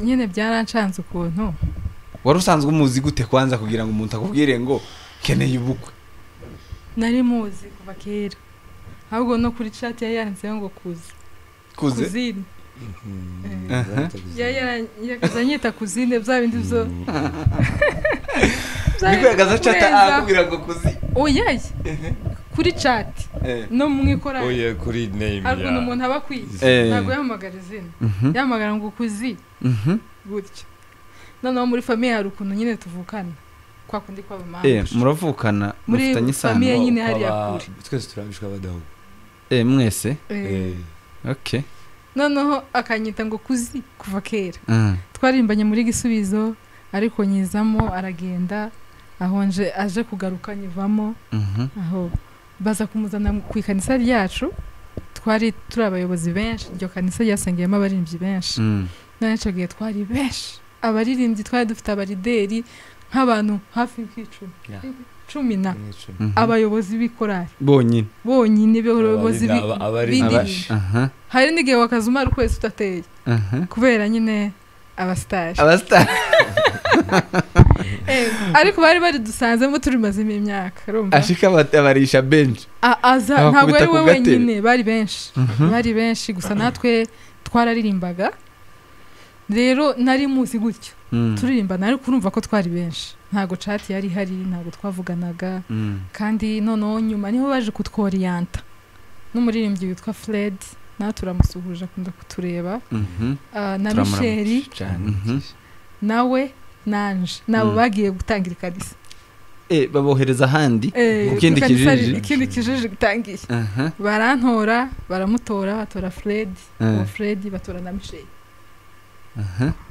nyine byaranshanze ukuntu wari usanzwe umuzi gute kwanza kugira ngo umuntu akubwire ngo keneye ubukwe nari muzi kuva kera ahubwo no kuri chat yanditseho ngo kuzine yakazanyita kuzine bya bindi byo niko yagaza chat akubwira ngo kuzi oyaye kuri chat no mwikora oye kuri name ariko umuntu aba kwize ntago yahamagara izina yahamagara ngo kuzi gutyo noneho muri famille hari ukuntu nyine tuvukana kwa kundi kwa mama muravukana mufitanye isano famille nyine hari yakuri twese turabishwa badaho mwese okay noneho akanyita ngo kuzi kuva kera twarimbanye muri gisubizo ariko nyizamo aragenda ahonje aje kugaruka nyivamo aho baza kumuzana ku ikanisa ryacu twari turi abayobozi benshi iryo kanisa ryasengeyemo abaririmbyi benshi n'aco gihe twari benshi abaririmbyi twari dufite abarideri nk'abantu hafi y'icumi cumi na abayobozi b'ikorari bonyine abayobozi b'indiri hari n'igihe wakazuma ari ukwezi utateye kubera nyine abastage ariko bari dusanzemo turimazemo imyaka ashika barisha bench ntabwo ari we wenyine bari benshi gusa natwe twararirimbaga rero nari muzi gutyo turirimbana ariko urumva ko twari benshi ntago chat yari hari ntago twavuganaga kandi noneho nyuma niho baje kutworiyanta n'umuririmbyi witwa Fred na turamusuhuje akunda kutureba na Michel nawe nanje nabo bagiye gutangira ikanisa babohereza handi ikindi kijiji gutangiye barantora baramutora batora Fred batora na Michel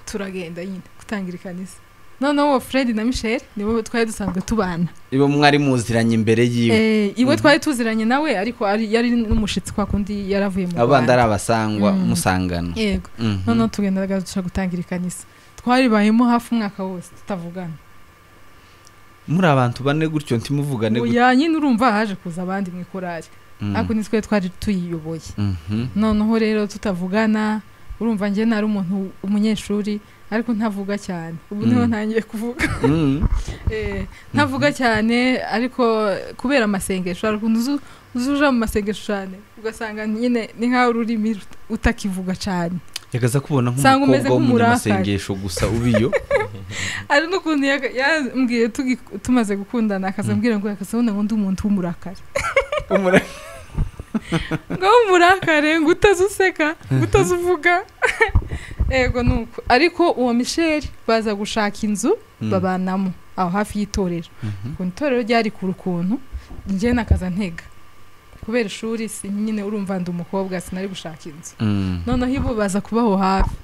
turagenda nyine gutangira ikanisa noneho Fred na Michel nibo twari dusanzwe tubana ibo mwari muziranye imbere yiwe iwe twari tuziranye nawe ariko yari n'umushitsi kwa kundi yaravuye mu abandi ari abasangwa musangana yego noneho tugendaga duca gutangira ikanisa twari bayemo hafi umwaka wose tutavugana muri abantu bane gutyo ntimuvugane gutyo ya nyine urumva haje kuza abandi mu ikorari ariko nitwe twari tuyiyoboye noneho rero tutavugana urumva nge nari umuntu umunyeshuri ariko ntavuga cyane ubu niho ntangiye kuvuga ntavuga cyane ariko kubera amasengesho ariko uzuja mu masengesho cyane ugasanga nyine ni nkaho ururimi utakivuga cyane yagaza kubona nk'umukobwa w'umunyamasengesho gusa ubiyo ari n'ukuntu yambwiye tumaze gukundana akazambwira ngo yakazabona ngo ndi umuntu w'umurakare ngo umurakare ngo utazuseka ngo utazuvuga ego nuko ariko uwo Michel baza gushaka inzu babanamo aho hafi y'itorero ku itorero ryari ku rukuntu nje nakaza ntega kubera ishuri nyine urumva ndi umukobwa sinari gushaka inzu noneho ibo baza kubaho hafi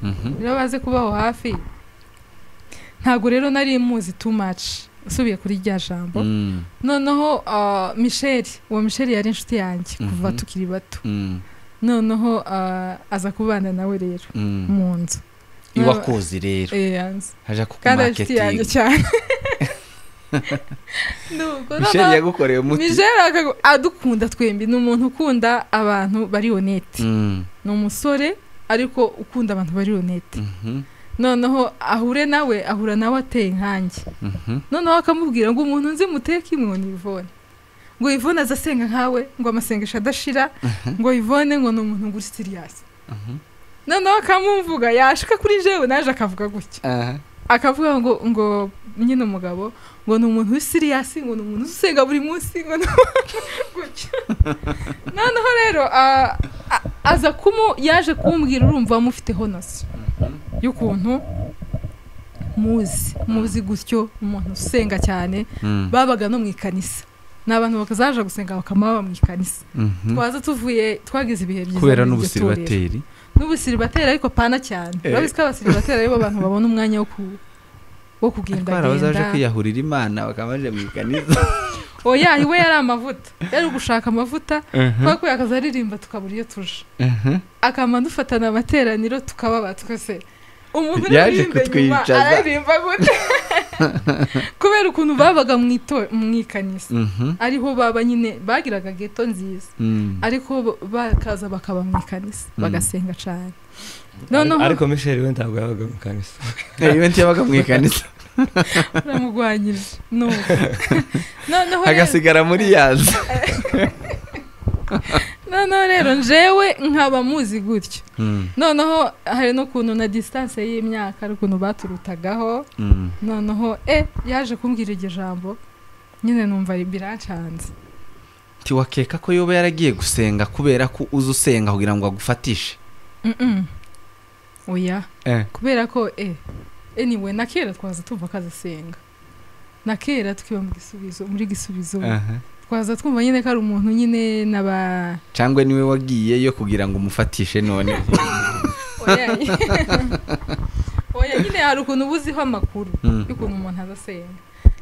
rero baze kubaho hafi ntago rero nari muzi too much usubiye kuri rya jambo noneho uwo Michel yari inshuti yanjye kuva tukiri bato noneho aza kubana nawe rero mu nzu iwakoze rero haja ku marketing cyane Michel yagukoreye umuti Michel adukunda twembi ni umuntu ukunda abantu bari honete ni umusore ariko ukunda abantu bari honete noneho ahura nawe ateye nkanjye noneho akamubwira ngo umuntu nzi muteka imwe ni Yvonne ngo Yvonne azasenga nkawe ngo amasengesho adashira ngo Yvonne ngo ni umuntu nguri serious noneho akamumvuga yashika kuri jewe naje akavuga gutya akavuga ngo nyine umugabo ngo ni umuntu serious ngo ni umuntu usenga buri munsi ngo gutya noneho rero aza yaje kumbwira urumva mufite honors y'ukuntu muzi gutyo umuntu usenga cyane babaga no mu ikanisa n'abantu bakazaje gusenga bakamaba mu ikanisa twaza twagize ibihe byiza kubera n'ubusiribateri ariko pana cyane babisika abasiribateri aribo abantu babona umwanya wo kugenda genda bazaje kwiyahurira Imana bakamaje mu ikanisa oya iwe yari amavuta yari gushaka amavuta kwako yakazaririmba tukabura iyo tuje akama dufatana amateraniro tukababa tukase umuntu yaje kutwicaza aririmba gute kubera ukuntu babaga mu ikanisa ariho baba nyine bagiraga geto nziza ariko bakaza bakaba mu ikanisa bagasenga cyane ariko Michel we ntabwo yabaga mu ikanisa we ntiyabaga mu ikanisa uramugwanyije agasigara muri yazo noneho rero njewe nkaba muzi gutyo noneho hari no kuntu na distance y'imyaka ukuntu baturutagaho noneho yaje kumbwira iryo jambo nyine numva birancanze tiwakeka ko yoba yaragiye gusenga kubera ko uzi usenga kugira ngo agufatishe oya kubera ko anyway nakera twaza tuva kazasenga nakera tukiba muri gisubizo twaza twumva nyine ko ari umuntu nyine naba cyangwa niwe wagiyeyo kugira ngo umufatishe none oya nyine hari ukuntu ubuziho amakuru y'ukuntu umuntu azasenga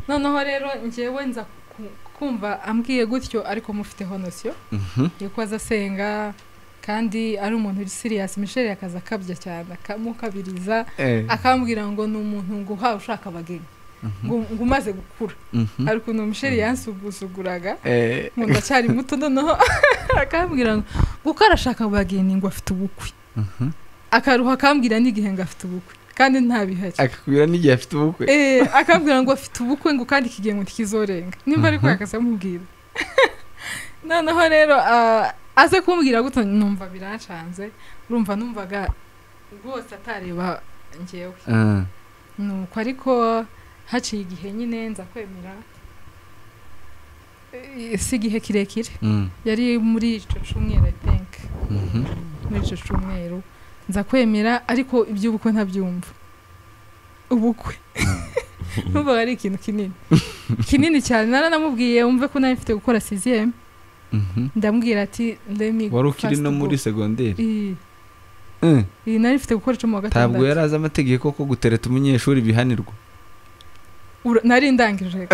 noneho rero njyewe nza kumva ambwiye gutyo ariko mufiteho nosiyo yuko azasenga kandi ari umuntu uri serious Michelle yakaza akabya cyane akamukabiriza akambwira ngo ni umuntu ngo uhawe ushaka abageni ngo umaze gukura ariko no Michelle yansugusuguraga ngo ndacyari muto noneho akambwira ngo gukara ashaka abageni ngo afite ubukwe akaruha akambwira n'igihe ngo afite ubukwe kandi ntabihari akakubwira n'igihe afite ubukwe akambwira ngo afite ubukwe ngo kandi kigiye ngo kizorenga nimba ariko yakazamubwira noneho rero aze kumbwira guto numva birancanze urumva numvaga rwose atareba njyewe nuko ariko haciye igihe nyine nza kwemera si igihe kirekire yari muri ico cyumweru I think muri ico cyumweru nza kwemera ariko iby'ubukwe ntabyumva ubukwe numva ari ikintu kinini cyane naranamubwiye umve ko nawe mfite gukora 6e ndambwira ati wari ukiri no muri secondaire nari mfite gukora cyo mu gatandatu ntabwo yaraza amategeko ko gutereta umunyeshuri bihanirwa nari ndangije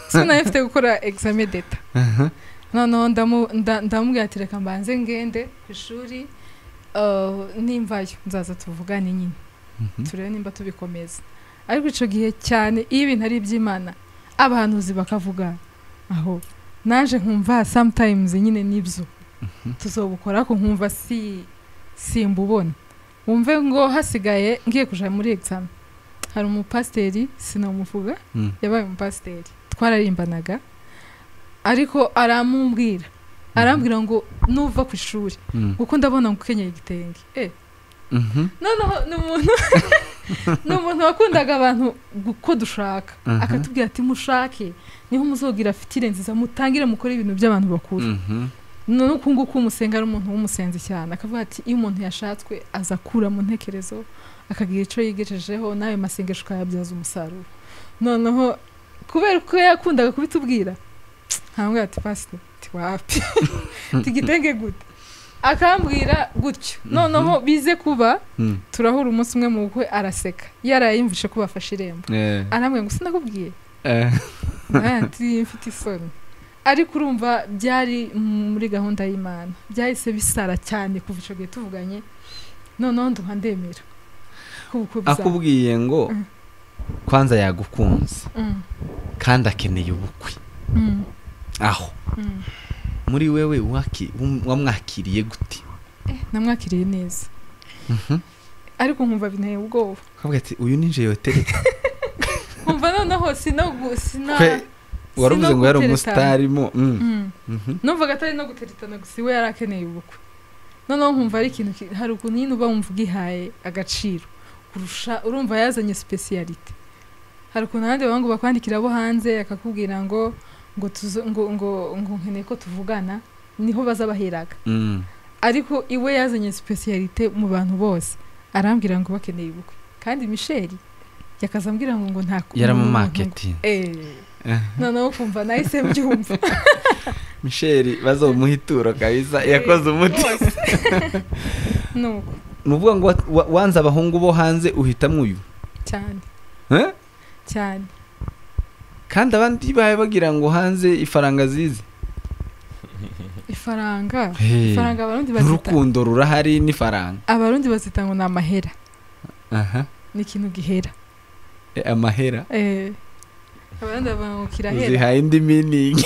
so nari mfite gukora examen d'etat noneho ndamubwira ati reka mbanze ngende ku ishuri nimvayo nzaza tuvugane nyine turebe nimba tubikomeza ariko ico gihe cyane iyo ibintu ari iby'Imana abahanuzi bakavuga aho naje nkumva sometimes nyine nibyo tuzobukora ko nkumva simbubona wumve ngo hasigaye ngiye kuja muri exam hari umupasteri sinamuvuga yabaye umupasteri twararimbanaga ariko arambwira ngo nuva ku ishuri kuko ndabona ngo Kenya igitenge noneho n'umuntu wakundaga abantu ko dushaka akatubwira ati mushake niho muzogira fitire nziza mutangire mukora ibintu by'abantu bakuru none kunguko umusenga ari umuntu w'umusenzi cyane akavuga ati iyo umuntu yashatswe azakura mu ntekerezo akagira ico yigejejeho nawe masengesho kayabyaza umusaruro noneho kubera ko yakundaga kubitubwira hambwa ati pastor wapi tigitenge gute akambwira gutyo noneho bize kuba turahura umunsi umwe mu bukwe araseka yarayimvishe ko bafashe irembo arambwira ngo sinakubwiye ati mfite isoni ariko urumva byari muri gahunda y'Imana byahise bisara cyane kuva ico gihe tuvuganye noneho nduhandemera akubwiye ngo kwanza yagukunze kandi akeneye ubukwe aho muri wewe wamwakiriye gute namwakiriye neza ariko nkumva binteye ubwoba kavuga ati uyu ninje yotereka nkumva noneho sina waravuze ngo yari umustarimo numvaga atari no guteretana gusa we yarakeneye ubukwe noneho nkumva ari ikintu hari ukuntu nyine uba wumva ugihaye agaciro kurusha urumva yazanye speciality hari ukuntu abandi bangu bakwandikira abo hanze akakubwira ngo nkeneye ko tuvugana niho bazabaheraga ariko iwe yazanye speciality mu bantu bose arambwira ngo bakeneye ubukwe kandi Michelle yakazambwira ngo nta yara mu marketing noneho kumva nahise mbyumva Michelle bazomuhitura kabisa yakoze umuti nuvuga ngo wanza abahungu bo hanze uhitamwe uyu cyane kandi abandi baye bagira ngo hanze ifaranga zize ifaranga abarundi bazita urukundo rurahari n'ifaranga abarundi bazita ngo na mahera ni ikintu gihera amahera abandi bavuga kirahera zihaye indi meaning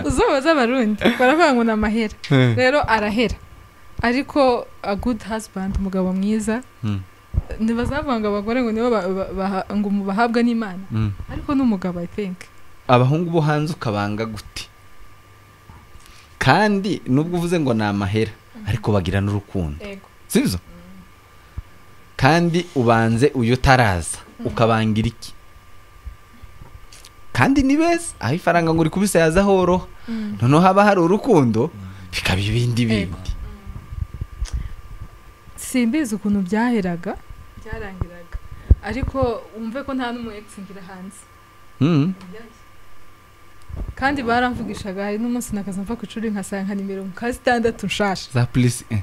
uzobaza abarundi baravuga ngo na mahera rero arahera ariko a good husband umugabo mwiza ntibazavanga abagore ngo nibo ngo bahabwa n'Imana ariko n'umugabo I think abahungu bo hanze ukabanga gute kandi nubwo uvuze ngo na amahera ariko bagira n'urukundo sibyo kandi ubanze uyu taraza ukabangira iki kandi ni beza aho ifaranga ngo uri kubisayaza horo noneho haba hari urukundo bikaba ibindi simbizi ukuntu byarangiraga ariko umve ko nta n'umu ex ngira hanze kandi baramvugishaga hari n'umunsi nakaza mva ku ishuri nkasanga nimero mu kazi 6 nshasha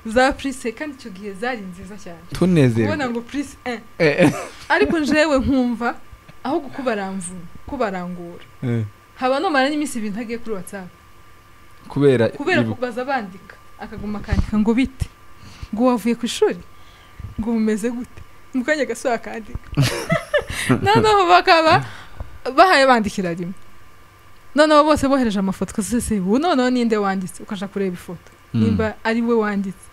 za plus kandi icyo gihe zari nziza cyane tunezere ubona ngo plus 1 ariko njewe nkumva aho kubarangura haba no mara n'imisi ibintu agiye kuri WhatsApp kubera kubaza bandika akaguma kandika ngo bite ngo wavuye ku ishuri ngo umeze gute mukanya gaswa kandika noneho bakaba bahaye bandikira rimwe noneho bose bohereje amafoto kose noneho ninde wanditse ukaja kureba ifoto nimba ari we wanditse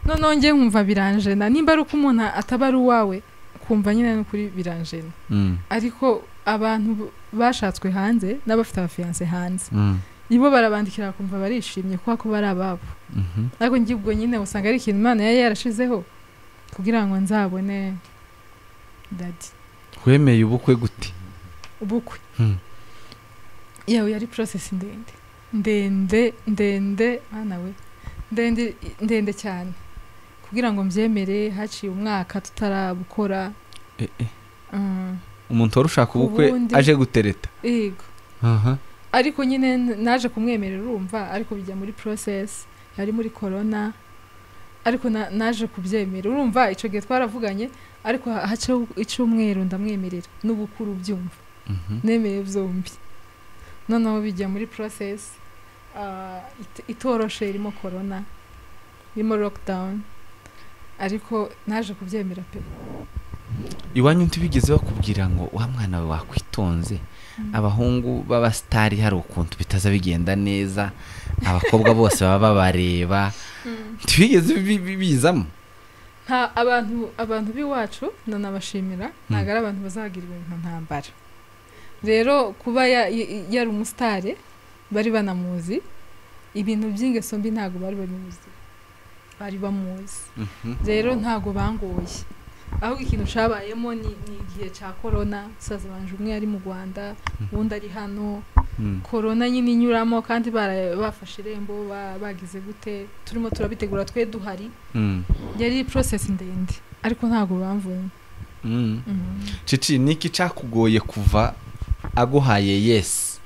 noneho nge nkumva biranjena nimba ari uko umuntu atabari uwawe kumva nyine no kuri biranjena ariko abantu bashatswe hanze n'abafite abafiance hanze ibo barabandikira kumva barishimye kuko bari ababo ariko ngibwo nyine usanga ari ikintu Imana yari yarashizeho kugira ngo nzabone dadi wemeye ubukwe gute ubukwe yawe yari process ndende anawe ndende cyane kugira ngo mbyemere haciye umwaka tutarabukora umuntu wari ushaka ubukwe aje gutereta yego ariko nyine naje kumwemerera urumva ariko bijya muri process yari muri corona ariko naje kubyemera urumva ico gihe twaravuganye ariko hace icyumweru ndamwemerera n'ubukuru byumva nemeye byombi noneho bijya muri process itoroshe irimo corona irimo lockdown ariko naje kubyemera pe iwanyu ntibigeze bakubwira ngo wa mwana we wakwitonze abahungu b'abastari hari ukuntu bitaza bigenda neza abakobwa bose baba bareba ntibigeze bizamo nta abantu biwacu nanabashimira ntago ari abantu bazagira ibintu ntambara rero kuba yari umustare bari banamuzi ibintu by'ingeso mbi ntago bari bamuzi rero ntago bangoye aho ikintu cabayemo ni igihe ca corona saza banje umwe ari mu Rwanda undi ari hano corona nyine inyuramo kandi bafashe irembo bagize gute turimo turabitegura twe duhari yari process ndende ariko ntago bamvuye Chichi niki cakugoye kuva aguhaye yes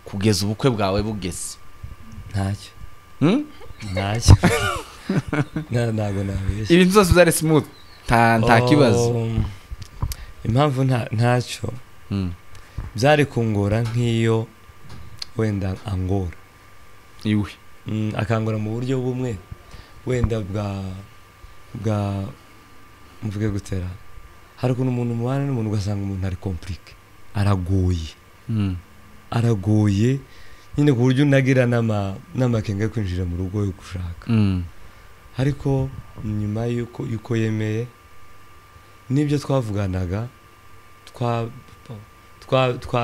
kugeza ubukwe bwawe bugeze ntacyo ntacyo ntago nabeshye ibintu zose byari smooth nta kibazo impamvu ntacyo byari kungora nk'iyo wenda angora iwe akangora mu buryo bumwe wenda bwa mvuge gutera hari ukuntu umuntu mubana n'umuntu ugasanga umuntu ari complique aragoye nyine ku buryo unagira n'amakenga yo kwinjira mu rugo yo gushaka ariko nyuma yuko yemeye nibyo twavuganaga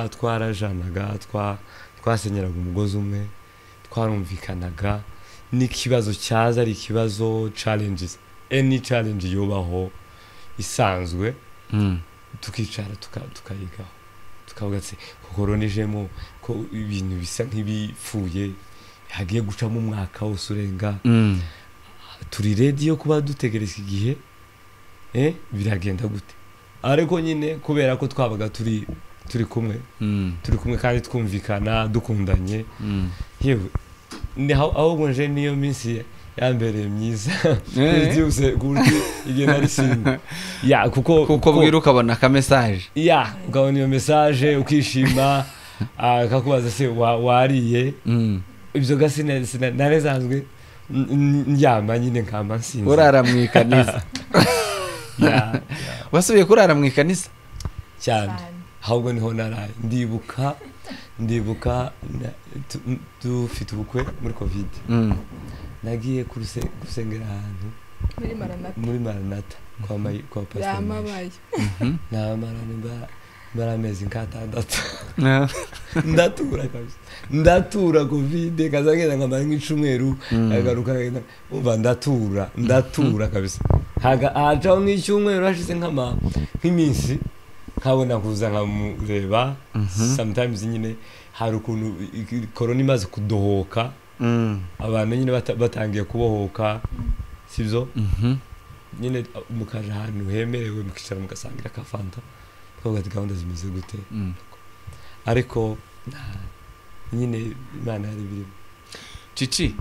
twarajanaga twasenyeraga umugozi umwe twarumvikanaga n'ikibazo cyaza ari ikibazo challenges any challenge yubaho isanzwe tukicara tukayigaho tukavuga ati koronijemo ko ibintu bisa nk'ibipfuye hagiye gucamo umwaka wose urenga turi ready yo kuba dutegereza igihe biragenda gute ariko nyine kubera ko twabaga turi kumwe kandi twumvikana dukundanye yewe aho nje niyo minsi yambereye myiza byose kuryo igenda risinga kuko bwira ukabona ka message ukabona iyo message ukishima akakubaza se wariye ibyo gasine narezanzwe njyama nyine nkama nsinzi urara mu ikanisa wasubiye kurara mu ikanisa cyane ahubwo niho naraye ndibuka dufite ubukwe muri covid nagiye gusengera ahantu muri Maranatha kwa pastor barameze nk'atandatu ndatura covid kazagenda nkamara nk'icumweru agaruka umva ndatura kabisa hacaho nk'icyumweru hashize nk'iminsi nkabona kuza nkamureba sometimes nyine hari ukuntu corona imaze kudohoka abantu nyine batangiye kubohoka sibyo nyine mukaje ahantu hemerewe mukicara mugasangira akafanta twavuga ati gahunda zimeze gute ariko nyine Imana yari birimo. Chichi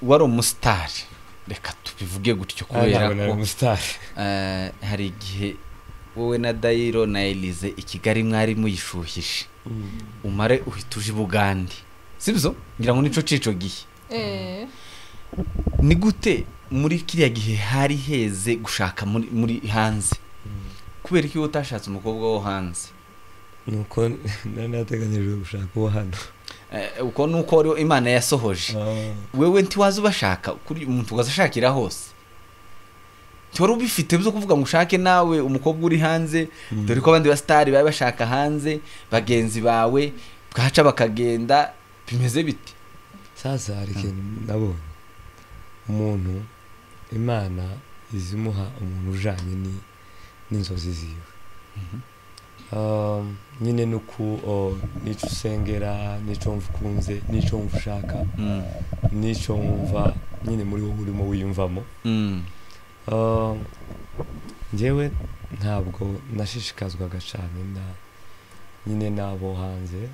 wari umusitari, reka tubivuge gutyo kubera ko hari igihe wowe na Dairo na Elize i Kigali mwari muyishuhishe umare uhita uje Bugande, sibyo? Ngira ngo nico cico gihe ni gute muri kiriya gihe hari heze gushaka muri hanze, kubera ko utashatse umukobwa wo hanze? Nuko nanateganyije gushaka uwo hano, uko nuko Imana yasohoje. Wewe ntiwaza ubashaka kuri umuntu wazashakira hose, twari ubifite byo kuvuga ngo ushake nawe umukobwa uri hanze, dore ko abandi basitari baye bashaka hanze, bagenzi bawe bwaca bakagenda, bimeze biti? Sasa hari ikintu nabonye, umuntu Imana izimuha umuntu ujanye n'inzozi ziwe. Nyine nuko nico usengera, nico mvukunze, nico mvushaka, nico mva nyine muri wowe urimo wiyumvamo. Njyewe ntabwo nashishikazwaga cyane nyine nabo hanze,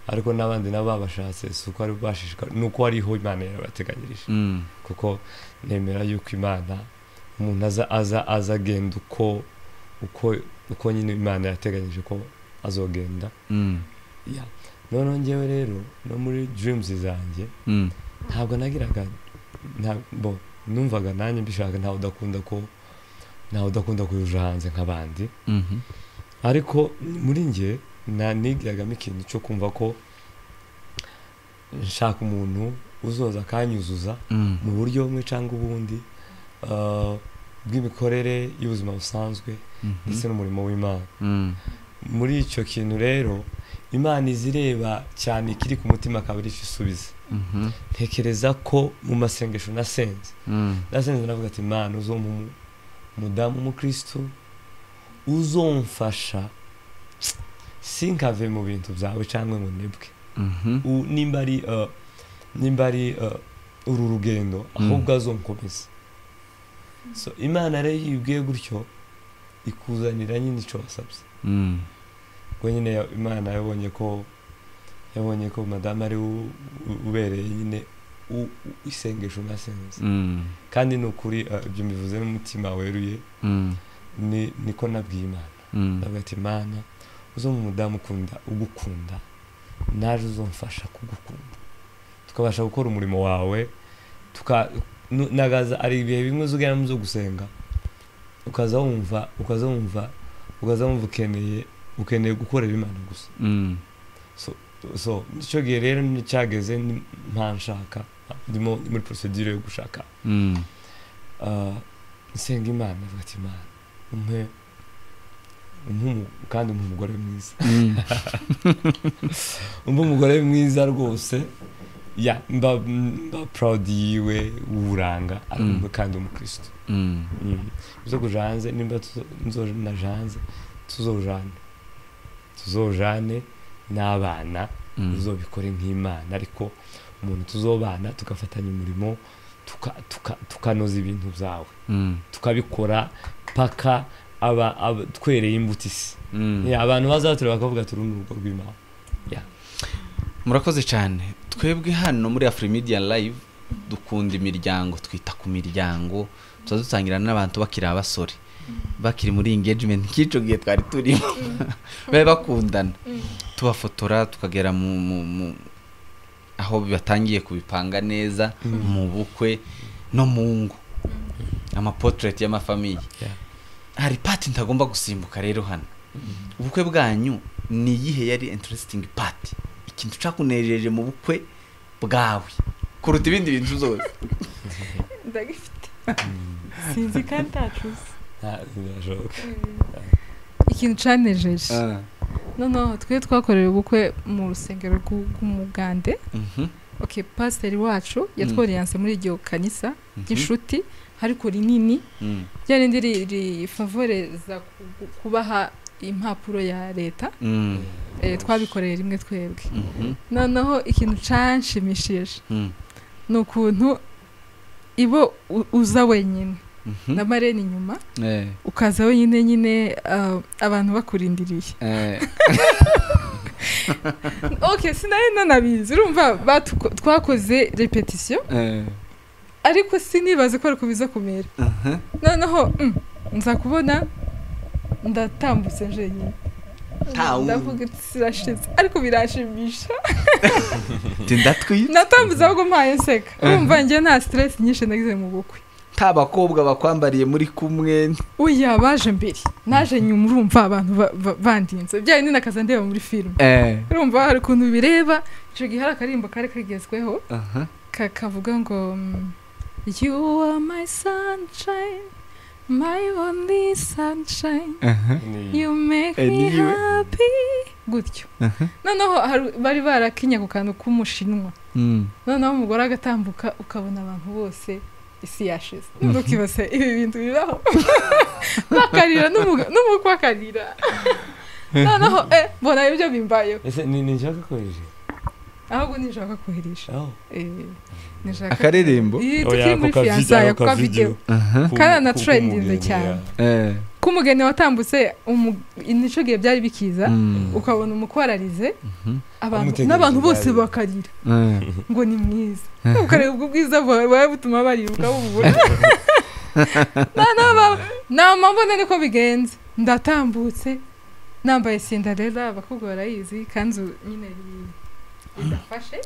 ariko n'abandi nababashatse suko ari bashishika nuko ariho Imana yarabateganyirije, kuko nemera yuko Imana umuntu aza agenda uko nyine Imana yateganyije ko azogenda. None njyewe rero no muri dreams zanjye ntabwo nagiraga numvaga nanjye mbishaka, ntawe udakunda kuja hanze nk'abandi, ariko muri njye nanigiragamo ikintu cyo kumva ko nshaka umuntu uzoza akanyuzuza mu buryo bumwe cyangwa ubundi bw'imikorere y'ubuzima busanzwe ndetse n'umurimo w'Imana. Muri icyo kintu rero Imana izireba cyane ikiri ku mutima akaba ari isubiza. Ntekereza ko mu masengesho nasenze navuga ati Imana uzompa umudamu umukristo uzomfasha sinkave mu bintu byawe cyangwa ngo nebwe, nimba ari uru rugendo ahubwo azonkomeza. So Imana rero yibwiye gutyo ikuzanira nyine icyo wasabye. Ngo nyine Imana yabonye ko madamu ari ubereye nyine isengesho nasenze, kandi nukuri ibyo mbivuze n'umutima weruye, niko nabwiye Imana. Ndavuga ati Imana uzo mu mudamu ugukunda naje uzomfasha kugukunda, tukabasha gukora umurimo wawe, nagaza ari ibihe bimwe uzugera mu zo gusenga ukaza wumva ukeneye gukorera Imana gusa. So nicyo gihe rero cyageze nshaka ndimo muri procedure yo gushaka nsenga Imana, avuga ati Imana kandi umugore mwiza, umugore mwiza rwose, mba proud yiwe uranga ariko kandi umukristo. Bizo kujanze nimba nzonajanze tuzojane n'abana uzobikore nk'Imana, ariko umuntu tuzobana tugafatanya umurimo tukanoza ibintu byawe tukabikora paka twereye imbuto isi. Abantu bazatura bakavuga turi urugo rw'Imana. Murakoze cyane. Twebwe hano muri AFRIMEDIA live dukunda imiryango, twita ku miryango, tuzadutangira n'abantu bakiri abasore bakiri muri engagement kico gihe twari turimo babe bakundana, tubafotora tukagera mu aho bibatangiye kubipanga neza mu bukwe no mu ngo, ama portrait y'amafamiye. Hari part ntagomba gusimbuka rero hano. Ubukwe bwanyu ni yihe yari interesting part, ikintu cyakunejeje mu bukwe bwawe kuruta ibindi bintu zose? Ndagifite sinzi kandi tacuze ikintu cyanejeje. No twe twakorera ubukwe mu rusengero rw'Umugande. Okay, pastor wacu yatworiyanse muri iryo kanisa ry'inshuti ariko rinini, byarindi ri favoreza kubaha impapuro ya leta. Twabikoreye rimwe twebwe. Noneho ikintu canshimishije n'ukuntu ibo uza wenyine na marene inyuma, ukaza wenyine nyine abantu bakurindiriye. Okay, sinari nanabizi urumva twakoze repetition ariko sinibaze ko ariko biza kumera noneho nza kubona ndatambutse nje nyine ndavuga sirashize ariko birashimisha tindatwi natambutse ahubwo mpaye nseka urumva njye nta stress nyinshi nagize mu bukwe tabakobwa bakwambariye muri kumwe uya baje mbere naje nyuma urumva abantu bandinze byaye ni nakaza ndeba muri film urumva hari kuntu bireba ico gihara karimbo kare kagezweho kavuga ngo you are my sunshine my only sunshine you make me happy gutyo noneho bari barakinya ku kantu k'umushinwa noneho umugore agatambuka ukabona abantu bose isi yashize nukibase ibi bintu bibaho bakarira n'umukwe akarira noneho bona ibyo bimbayeho ese ni nshaka kohereje ahubwo nishaka kohereje nishaka akaririmbo tukiri muri fiançailles kwa video kana na trending cyane kumugene watambutse nico gihe byari bikiza ukabona umukwararize abantu n'abantu bose bakarira ngo ni mwiza ukareba ubwo bwiza bwawe butuma bariruka bubura na mbona niko bigenze ndatambutse nambaye Cinderella bakubwo barayizi kanzu nyine idafashe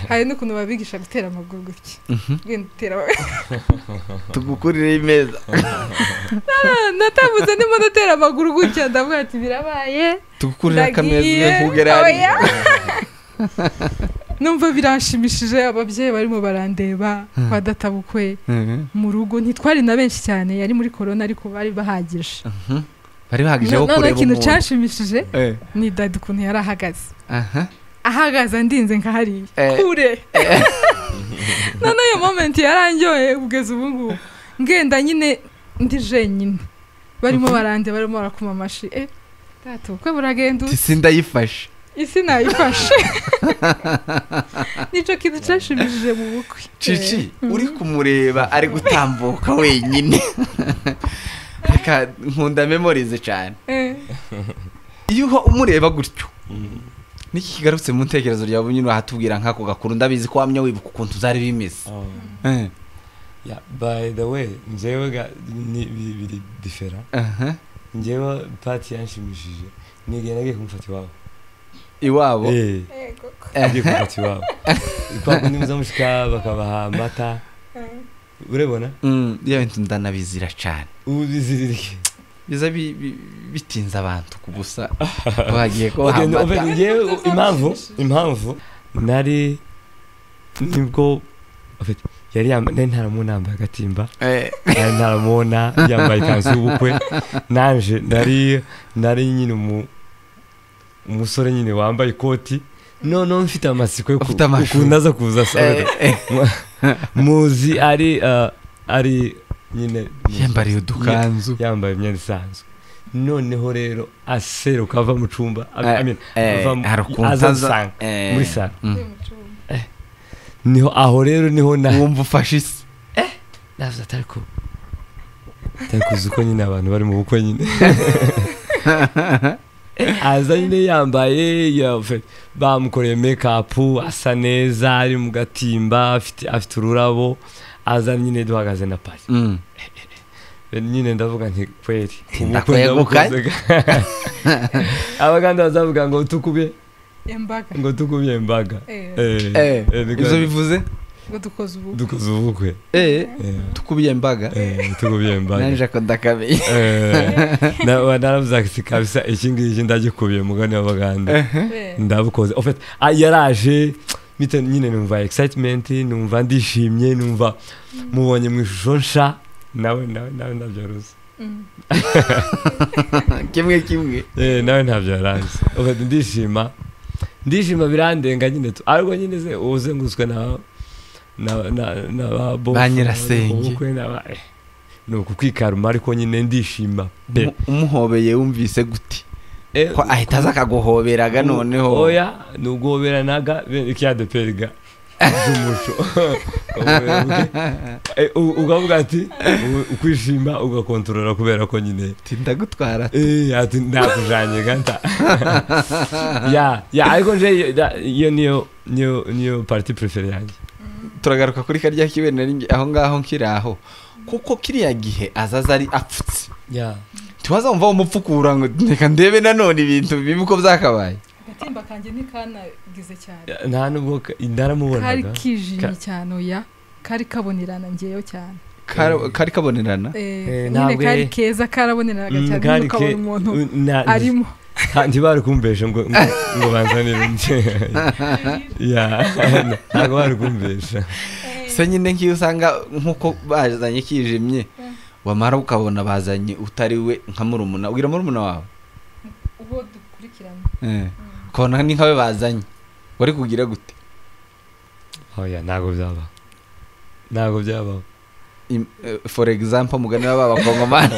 hari n'ukuntu babigisha gutera amaguru gutya genda utera tugukurire imeza natambutse ndimo ndatera amaguru gutya ndavuga ati birabaye tugukurire akameza kugerari numva birashimishije ababyeyi barimo barandeba badatabukwe mu rugo ntitwari na benshi cyane yari muri corona ariko bari bahagije bari bahagije wo kureba ikintu cyashimishije ni dad kuntu yari ahagaze ndinze nkahari kure none iyo moment yarangyoye kugeza ubu ngubu ngenda nyine ndi jenyine barimo barande barimo barakuma amashi tato uko buragenda isi ndayifashe isi nayifashe nico kintu cyashimishije mu bukwe Chichi uri kumureba ari gutambuka wenyine reka nkunda memorize cyane iyo umureba gutyo niki kigarutse mu ntekerezo ryawe nyine wahatubwira nkako gakuru ndabizi ko wamnya wibuka ukuntu zari bimeze yeah by the way njewe ni biri different njewe party yanshimishije nigerageje kumfata iwabo agiye kumfata iwabo kwa kundi muzamushika bakabaha amata urebona iyo bintu ndanabizira cyane ubizirike biza bitinza abantu kubusa bagiye ko impamvu nari nibwo yari ntaramuna agatimba ntaramuna yambaye ikanzu y'ubukwe nanje nari nyine umusore nyine wambaye ikoti none mfite amasiko yo kundaza kuza muzi ari nyine yambariye udukanzu yambaye imyenda isanzwe noneho rero aseruka ava mu cumba aza muri sala niho aho rero niho wumva ufashe isi navuze atariko uko nyine abantu bari mu bukwe nyine aza nyine yambaye bamukoreye make-up asa neza ari mu gatimba afite ururabo aza nyine duhagaze na pari nyine ndavuga nti kweri abaganda bazavuga ngo tukubye imbaga ibyo bivuze ngo dukoze ubukwe tukubiye imbaga nanje ko ndakabiye naravuze ati kabisa iki ngiki ndagikubiye mugani w'abaganda ndabukoze en fait yaraje mite nyine numva excitement numva ndishimye numva mubonye mu ishusho nsha nawe nabyaruze kimwe nawe ntabyaranze en fait ndishima birandenga nyine ariko nyine se uzenguzwe na banyirasenge nuko kwikaruma ariko nyine ndishima umuhobeye wumvise gute ko ahita aza akaguhoberaga noneho oya nuguhoberanaga ikiya de perga z'umuco ukavuga ati ukwishima ugakontorora kubera ko nyine ndagutwara ati ndakujanye ganta ariko nje iyo niyo party préférée yanjye. Turagaruka kuri karya kibenera aho ngaho nkiraho kuko kiriya gihe azaza ari apfutse tubaza umva umupfukura ngo reka ndebe nanone ibintu bibi uko byakabaye. Agatimba kanje ntikanagize cyane nta nubwo ndaramubona kari kijimye cyane oya kari kabonerana ngeyo cyane kari kabonerana nyine kari keza karabonerana cyane ukabona umuntu arimo ntibari kumbesha ngo banzanire ntabwo bari kumbesha se nyine nk'iyo usanga nk'uko bazanye kijimye wamara ukabona bazanye utari we nka murumuna ubwira murumuna wawe uwo dukurikirana ukabona ni nkawe bazanye wari kugira gute? oya ntabwo byabaho for example muganira b'abakongomani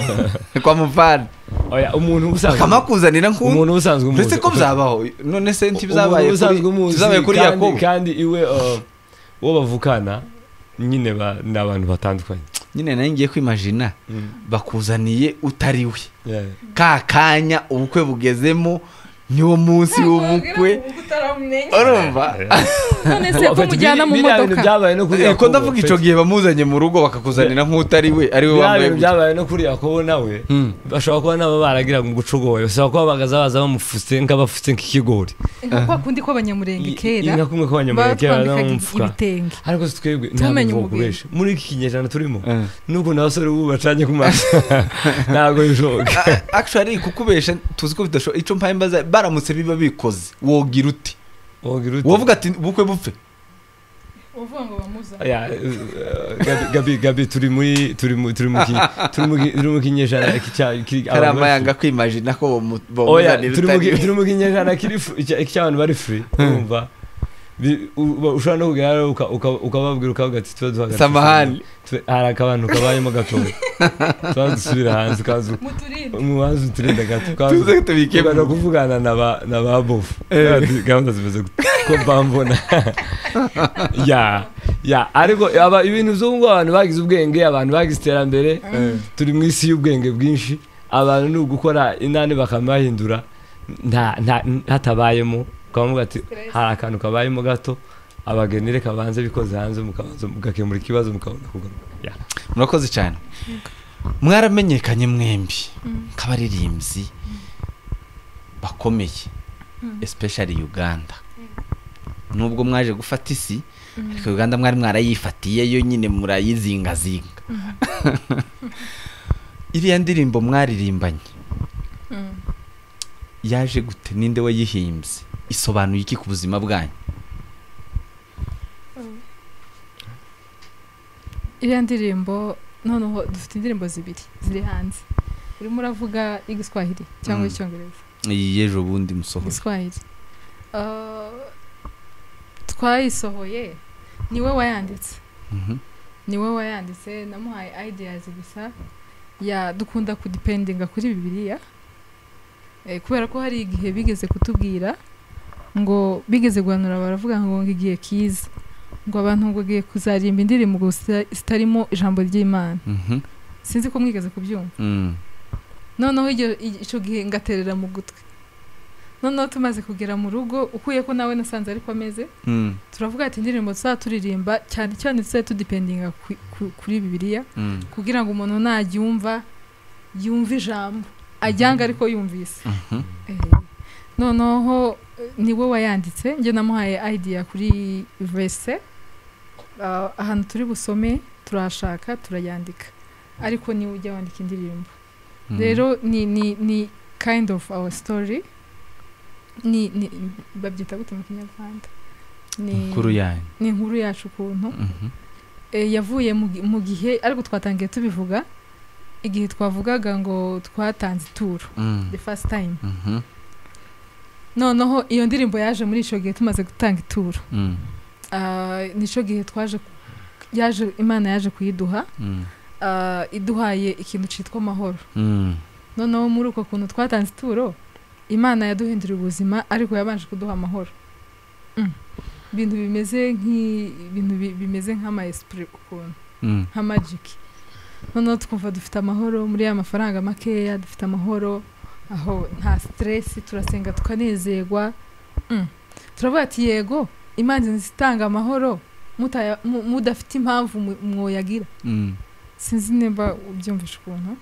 kwa mufana oya umuntu usanzwe kamakuzanira umuntu usanzwe umuzi ndetse ko byabaho none se ntibizabaye kuri Yakobo kandi iwe uwo bavukana nyine n'abantu batandukanye nyine nayo ngiye kwimagina bakuzaniye utari we kanya ubukwe bugezemo niwo munsi w'ubukwe urumva none se ko mujyana mu modoka ko ndavuga ico gihe bamuzanye mu rugo bakakuzanira nk'utari we ari we wambaye byabaye no kuri Yakobo nawe bashobora kuba nabo baragira ngo gucugoye bashobora kuba bagaza baza bamufuse nk'abafuse nk'ikigori kwa kundi ko abanyamurenge kera inka kumwe ko abanyamurenge kera n'umufuka ariko twebwe ntabwo kubesha muri iki kinyejana turimo nuko n'abasore ubu bacanye ku maso ntabwo bishoboka actually kukubesha tuzi ko bidashoboka ico mpaye mbaza baramutse biba bikoze wogira uti wovuga ati bukwe bupfe uvuga ngo bamuza Gabi turi mu kinyejana karama yanga kwimagina ko bomuzanira turi mu kinyejana cy'abantu bari free urumva ushobora no kugera ukababwira ukavuga ati tuba duhagaze samahani hari akabantu kabayemo gatoya dusubira hanze kazu mu hanze uturinda gato tuze tubike bano kuvugana na ba bofu gahunda zimeze ko bambona ariko ibintu by'ubwo abantu bagize ubwenge abantu bagize iterambere turi mu isi y'ubwenge bwinshi abantu ni ugukora inani bakamahindura hatabayemo ukavuga ati hari akantu kabayemo gato abagenere kabanze bikoze hanze mugakemura ikibazo mukabona kugaruka murakoze cyane mwaramenyekanye mwembi nk'abaririmbyi bakomeye especially Uganda nubwo mwaje gufata isi ariko Uganda mwari mwarayifatiye yo nyine murayizingazinga iriya ndirimbo mwaririmbanye yaje gute ninde wayihimbye isobanuye iki ku buzima bwanyu? iriya ndirimbo noneho dufite indirimbo zibiri ziri hanze urimo uravuga igiswahili cyangwa icyongereza yejo bundi musohoye igiswahili twayisohoye niwe wayanditse namuhaye ideas gusa dukunda kudependinga kuri Bibiliya kubera ko hari igihe bigeze kutubwira ngo bigeze guhanura baravuga ngo igihe kiza ngo abantu ngo giye kuzarimba indirimbo gusa zitarimo ijambo ry'Imana sinzi ko mwigeze kubyumva noneho icyo gihe ngaterera mu gutwi noneho tumaze kugera mu rugo ukuye ko nawe nasanze ariko ameze turavuga ati indirimbo tuzaturirimba cyane cyane tudependinga kuri Bibiliya kugira ngo umuntu najyumva yumve ijambo ajyanga ariko yumvise noneho niwe wayanditse njye namuhaye idea kuri verse ahantu turi busome turashaka turayandika ariko niwe ujya wandika indirimbo rero ni kind of our story ni babyita gute mu Kinyarwanda ni inkuru yacu ukuntu yavuye mu gihe ariko twatangiye tubivuga igihe twavugaga ngo twatanze ituro the first time noneho iyo ndirimbo yaje muri ico gihe tumaze gutanga ituro nico gihe Imana yaje kuyiduha iduhaye ikintu citwa amahoro noneho muri uko kuntu twatanze ituro Imana yaduhindura ubuzima ariko yabanje kuduha amahoro ibintu bimeze nk'ama esprit ukuntu nka magic noneho twumva dufite amahoro muri ya mafaranga makeya dufite amahoro aho nta stress turasenga tukanezerwa turavuga ati yego Imana zitanga amahoro mudafite impamvu mwoyagira sinzi nimba ubyumvisha ukuntu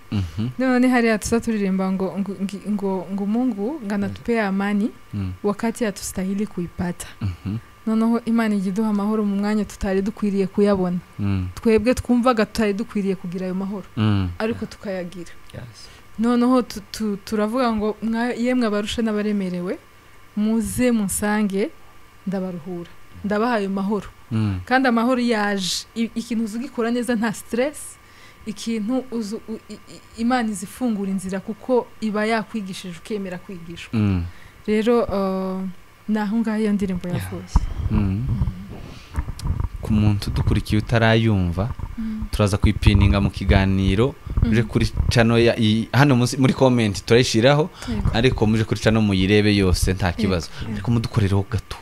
none hariya turirimba ngo Mungu nganatupea amani wakati hatustahili kuipata noneho Imana igiduha amahoro mu mwanya tutari dukwiriye kuyabona twebwe twumvaga tutari dukwiriye kugira ayo mahoro ariko tukayagira noneho turavuga ngo yemwe abarusha n'abaremerewe muze musange ndabaruhura ndabahaye amahoro kandi amahoro yaje ikintu uzugikora neza nta stress ikintu Imana izifungura inzira kuko iba yakwigishije ukemera kwigishwa rero naho ngaho iyo ndirimbo yavuye ku muntu dukurikiye utarayumva turaza kwipininga mu kiganiro muje kuri channel hano muri comment turayishiraho ariko muje kuri channel muyirebe yose nta kibazo ariko mudukorereho gato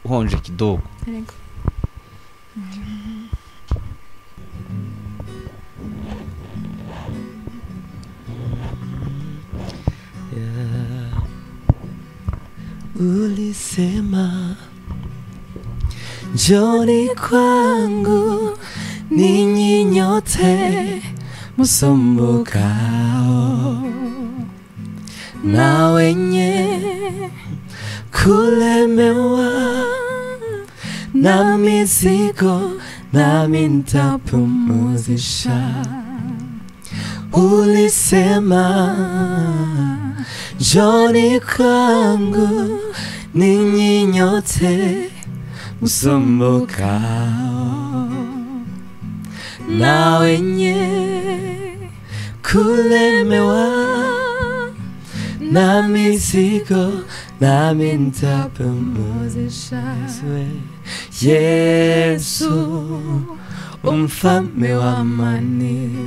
honje kidogo Ulisema njoni kwangu ninyi nyote msumbukao na wenye kulemewa na mizigo nami nitapumzisha. Ulisema njoni kwangu ninyi nyote msumbukao na wenye kulemewa na mizigo nami nitapumzisha. Yesu mfalme wa amani,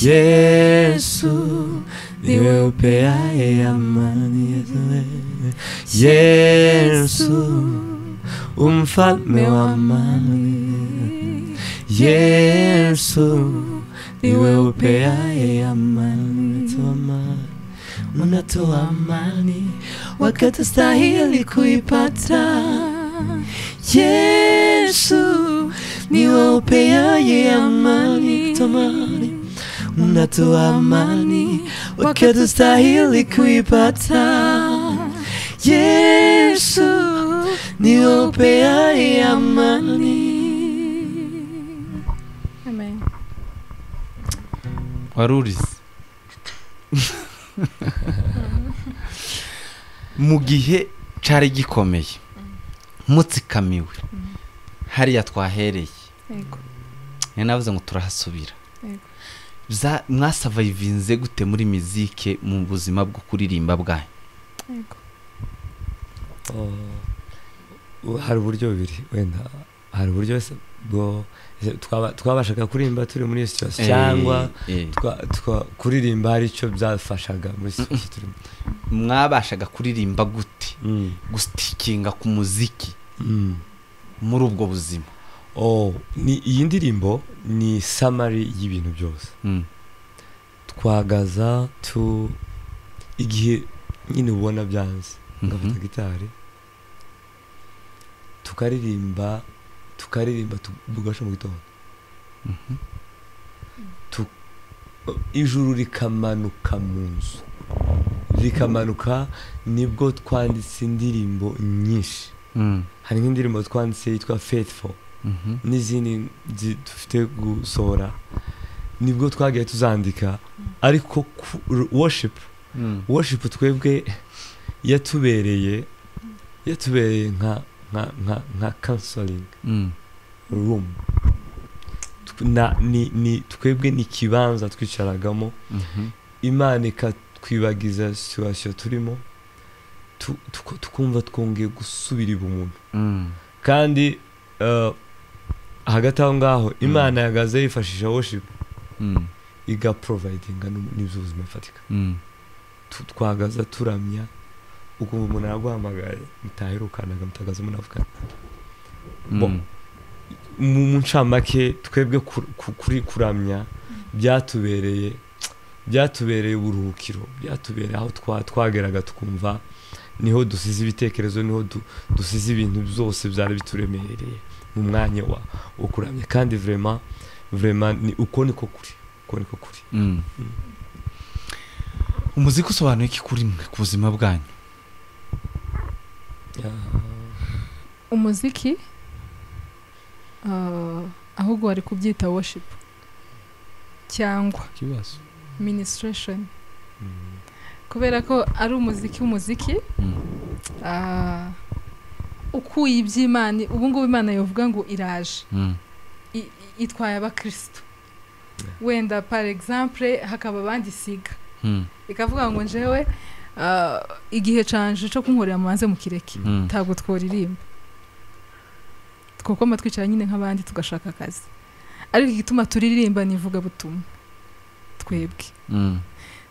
Yesu niwe upeaye amani. Yesu mfalme wa amani, Yesu niwe upeaye amani. Unatoa amani wakati stahili kuipata. Yesu niwe upeaye amani. Unatoa amani wakati stahili kuipata. Yesu niwe upeaye amani. Amen. Warurize mu gihe cari gikomeye mutsikamiwe hariya twahereye Yego. navuze ngo turahasubira. Yego. Mwasavayivinze gute muri muzike mu buzima bwo kuririmba bwanyu? Yego. Hari uburyo bubiri wenda, hari uburyo bwo twabashaga kuririmba turi muri situation cyangwa kuririmba hari icyo byafashaga muri situation turimo. Mwabashaga kuririmba gute gustikinga ku muziki muri ubwo buzima? Ni iyi ndirimbo ni summary y'ibintu byose. Twagaza igihe nyine ubona byanze ngafata gitari tukaririmba tugasha mu gitondo, ijuru rikamanuka mu nzu, rikamanuka. Nibwo twanditse indirimbo nyinshi. Hari nk'indirimbo twanditse yitwa Faithful n'izindi dufite gusohora, nibwo twagiye tuzandika. Ariko worship twebwe yatubereye nka counseling room. Ni twebwe ni kibanza twicaragamo, Imana ikatwibagiza situation turimo, tukumva twongeye gusubira ibumuntu. Kandi hagati aho ngaho Imana yagaze yifashisha worship iga providinga n'ibyo ubuzima fatika. Twagaza turamya ukumva umuntu araguhamagaye mutaherukanaga mutagaze munavugana bon mu ncamake twebwe kuri kuramya byatubereye uburuhukiro byatubereye aho twageraga tukumva niho dusize ibitekerezo niho dusize ibintu byose byari bituremereye mu mwanya wo kuramya kandi vraiment ni uko niko kuri umuziki usobanuye iki kuri mwe ku buzima bwanyu umuziki ahubwo wari kubyita worship cyangwa ministration kubera ko ari umuziki ukuye iby'Imana ubu ngubu Imana yovuga ngo iraje itwaye abakristo wenda par exemple hakaba abandi siga ikavuga ngo njewe igihe canje cyo kunkorera mubanze mu kireke ntabwo tworirimba kuko matwicara nyine nk'abandi tugashaka akazi ariko igituma turirimba nivuga butumwa twebwe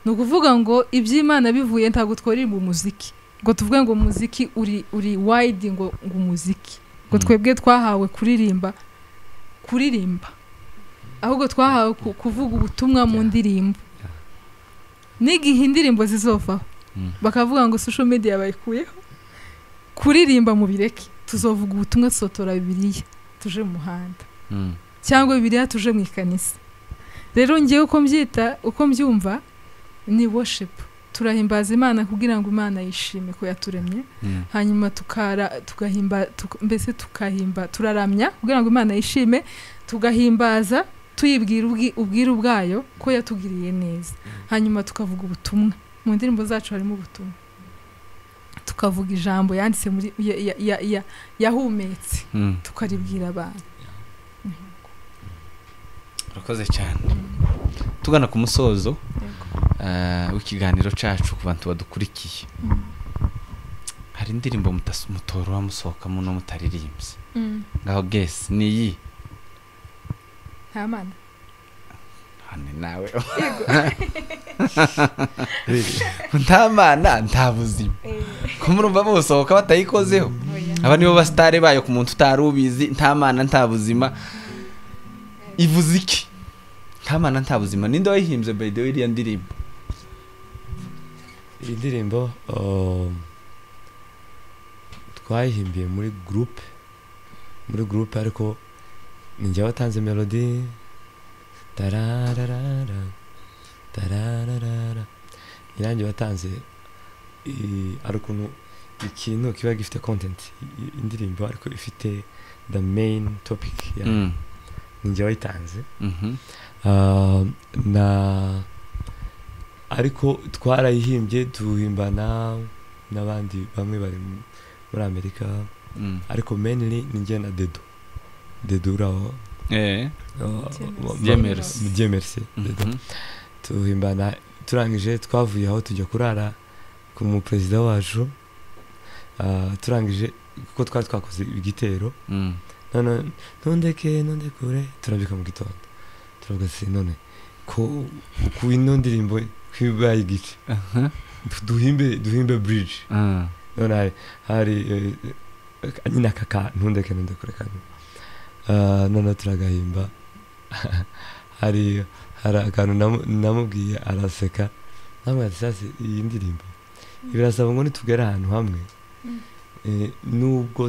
no kuvuga ngo iby'Imana bivuye ntabwo tworirimba umuziki ngo tuvuge ngo umuziki uri wide ngo umuziki ngo twebwe twahawe kuririmba ahubwo twahawe kuvuga ubutumwa mu ndirimbo n'igihe indirimbo zizovaho bakavuga ngo social media bayikuyeho kuririmba mu bireke tuzovuga ubutumwa tusotora Bibiliya tuje mu muhanda cyangwa Bibiliya tuje mu ikanisa rero ngiye uko mbyumva ni worship turahimbaza Imana kugira ngo Imana yishime ko yaturemye hanyuma tukahimba turaramya kugira ngo Imana yishime tugahimbaza tuyibwira ubwiru bwayo ko yatugiriye neza hanyuma tukavuga ubutumwa mu ndirimbo zacu harimo ubutumwa tukavuga ijambo yanditse muri yahumetse tukaribwira abantu urakoze cyane tugana ku musozo w'ikiganiro cacu ku bantu badukurikiye hari indirimbo mutorwa musohokamo no mutaririmbye ngaho guess ni iyi Hamana hane nawe ntamana ntabuzima ko murumva musohoka batayikozeho aba nibo bastare bayo ku muntu utarubizi ntamana ntabuzima ivuze iki ntamana ntabuzima ninde wayihimbye by the way iriya ndirimbo iyi ndirimbo twayihimbiye muri groupe ariko ninjye watanze melody tararara irangi watanze ariko ikintu kiba gifite content indirimbo ariko ifite the main topic ninjye wayitanze ariko twarayihimbye tuhimbana n'abandi bamwe bari muri Amerika ariko mainly ninjye na Dedo uraho Merci tuhimbana turangije twavuye aho tujya kurara ku mu president wacu turangije kuko twari twakoze igitero none kure turabika mu gitondo turavuga se none ko ku ino ndirimbo kwibaye igice duhimbe bridge none hari nyina kaka ntundeke kure kandi none turagahimba hari akantu namubwiye araseka namwe ati sasa iyi ndirimbo birasaba ngo nitugera ahantu hamwe nubwo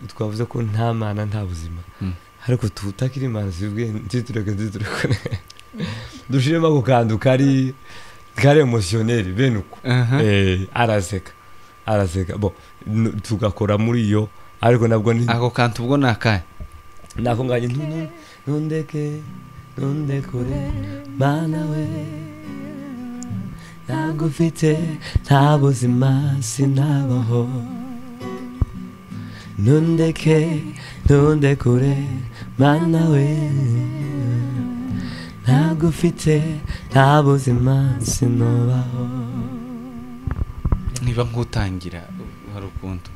twavuze ko nta mana nta buzima ariko tutakiri imana zibwe ntitureke dushiremo ako kantu kari emotioneri bene uko araseka bo tugakora muri yo ariko nabwo ni ako kantu ubwo nakaye nako nganye ntundekure mana we nagufite nta buzima sinabaho ntundekure mana we nagufite nta buzima sinabaho niba nkutangira hari ukuntu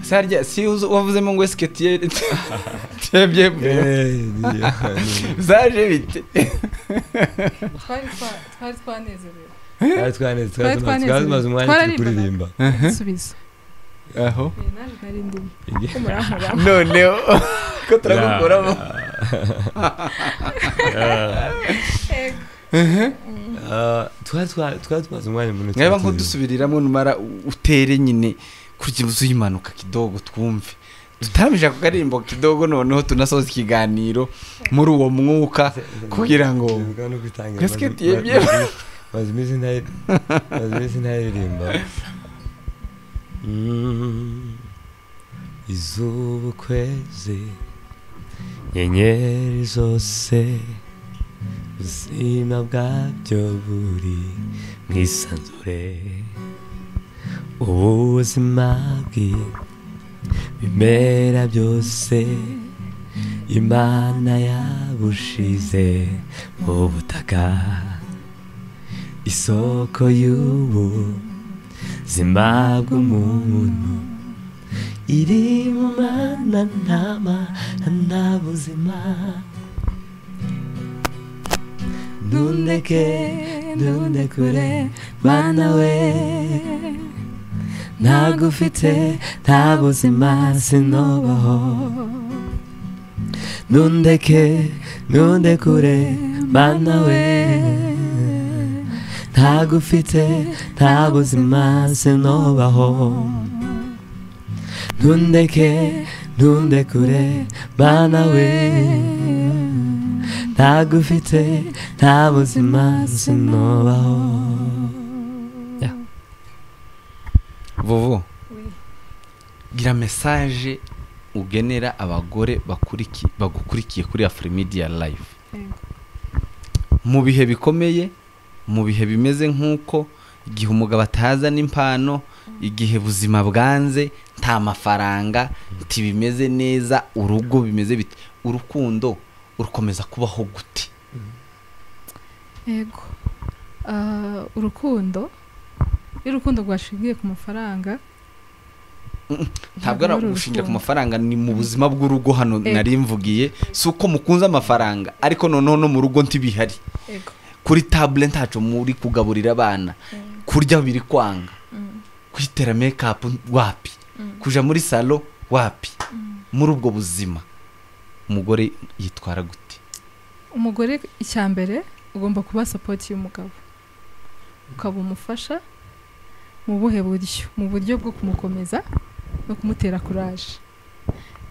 sarya si wavuzemo ngo esketiye tebye zaje bite twari twanezerewe twamaze umwanya turi kuririmba subiza aho naje nari ndimo noneho ko turagukoramo twamaze umwanya munini nkaba nko dusubiriramo numara utere nyine kugira uzimanuka kidogo twumve tutamije ku karimbo kidogo noneho tunasoza ikiganiro muri uwo mwuka kugira ngo gasket yebye bazimizi ntayiririmba izuba ukwezi nyenyeri zose ubuzima bwabyo buri mwisanzure ubuzima bw'ibimera byose Imana yabushize mu butaka isoko y'ubuzima bw'umuntu iri mu Mana nta buzima ntundekure Mana we ntagufite nta buzima sinobaho ntundekure Mana we ntagufite nta buzima sinobaho ntundekure Mana we ntagufite nta buzima sinobaho. Vovo gira message ugenera abagore bagukurikiye kuri AFRIMEDIA live mu bihe bikomeye mu bihe bimeze nkuko igihe umugabo ataza n'impano igihe buzima bwanze nta mafaranga ntibimeze neza urugo bimeze bite urukundo urukomeza kubaho gute? Yego urukundo rwashingiye ku mafaranga ntabwo ari gushingira ku mafaranga ni mu buzima bw'urugo hano nari mvugiye suko mukunza amafaranga ariko noneho no mu rugo ntibihari kuri table ntaco muri kugaburira abana kurya biri kwanga kwitera makeup wapi kuja muri salon wapi muri ubwo buzima umugore yitwara gute? Umugore icyambere ugomba kuba support y'umugabo ukaba umufasha mu buhe buryo mu buryo bwo kumukomeza no kumutera courage.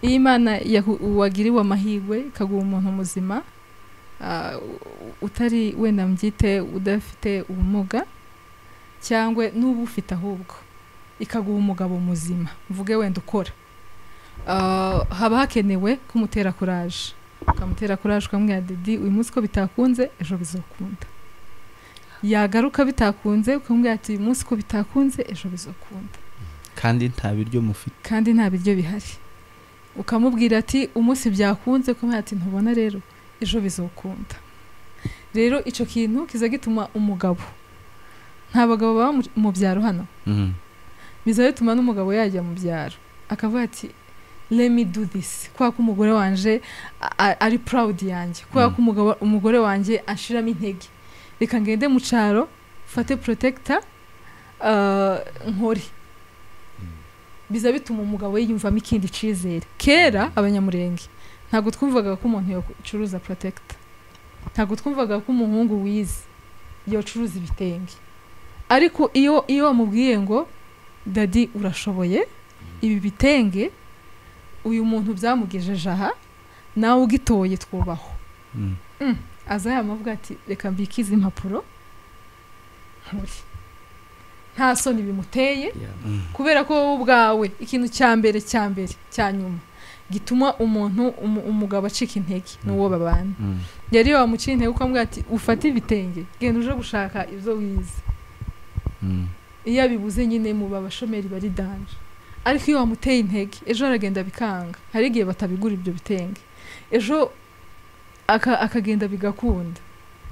Iyi Imana wagiriwe amahirwe ikaguha umuntu muzima utari wenda mbyite udafite ubumuga cyangwa n'ubu ufite ahubwo ikaguha umugabo muzima mvuge wenda ukora haba hakenewe kumutera courage ukamutera courage ukamubwira Didi uyu munsi ko bitakunze ejo bizokunda yagaruka bitakunze ukamubwira ati uyu munsi ko bitakunze ejo bizokunda kandi nta biryo mufite kandi nta biryo bihari ukamubwira ati umunsi byakunze ukamubwira ati ntubona rero ejo bizokunda. Rero ico kintu kiza gituma umugabo nta bagabo baba mu byaro hano biza bituma n'umugabo yajya mu byaro akavuga ati let me do this kwa ko umugore wanje ari proud yanjye kwa ko umugore wanje ashiramo intege reka ngende mu caro fate protector nkori biza bituma umugabo yiyumvamo ikindi cizere. Kera abanyamurenge ntago twumvaga ko umuntu yocuruza protector ntago twumvaga ko umuhungu wize yocuruza ibitenge ariko iyo amubwiye ngo Dadi urashoboye ibi bitenge uyu muntu byamugejeje aha nawe ugitoye twubaho aza yamavuga ati reka mbikize impapuro nkuri nta soni bimuteye kubera ko ubwawe ikintu cyambere cyanyuma gituma umugabo acika intege n'uwo babana yari wamuciye intege ukamubwira ati ufate ibitenge genda uje gushaka ibyo wize iyo bibuze nyine mu babashomeri bari danje ariko iyo wamuteye intege ejo aragenda bikanga hari igihe batabigura ibyo bitenge ejo akagenda bigakunda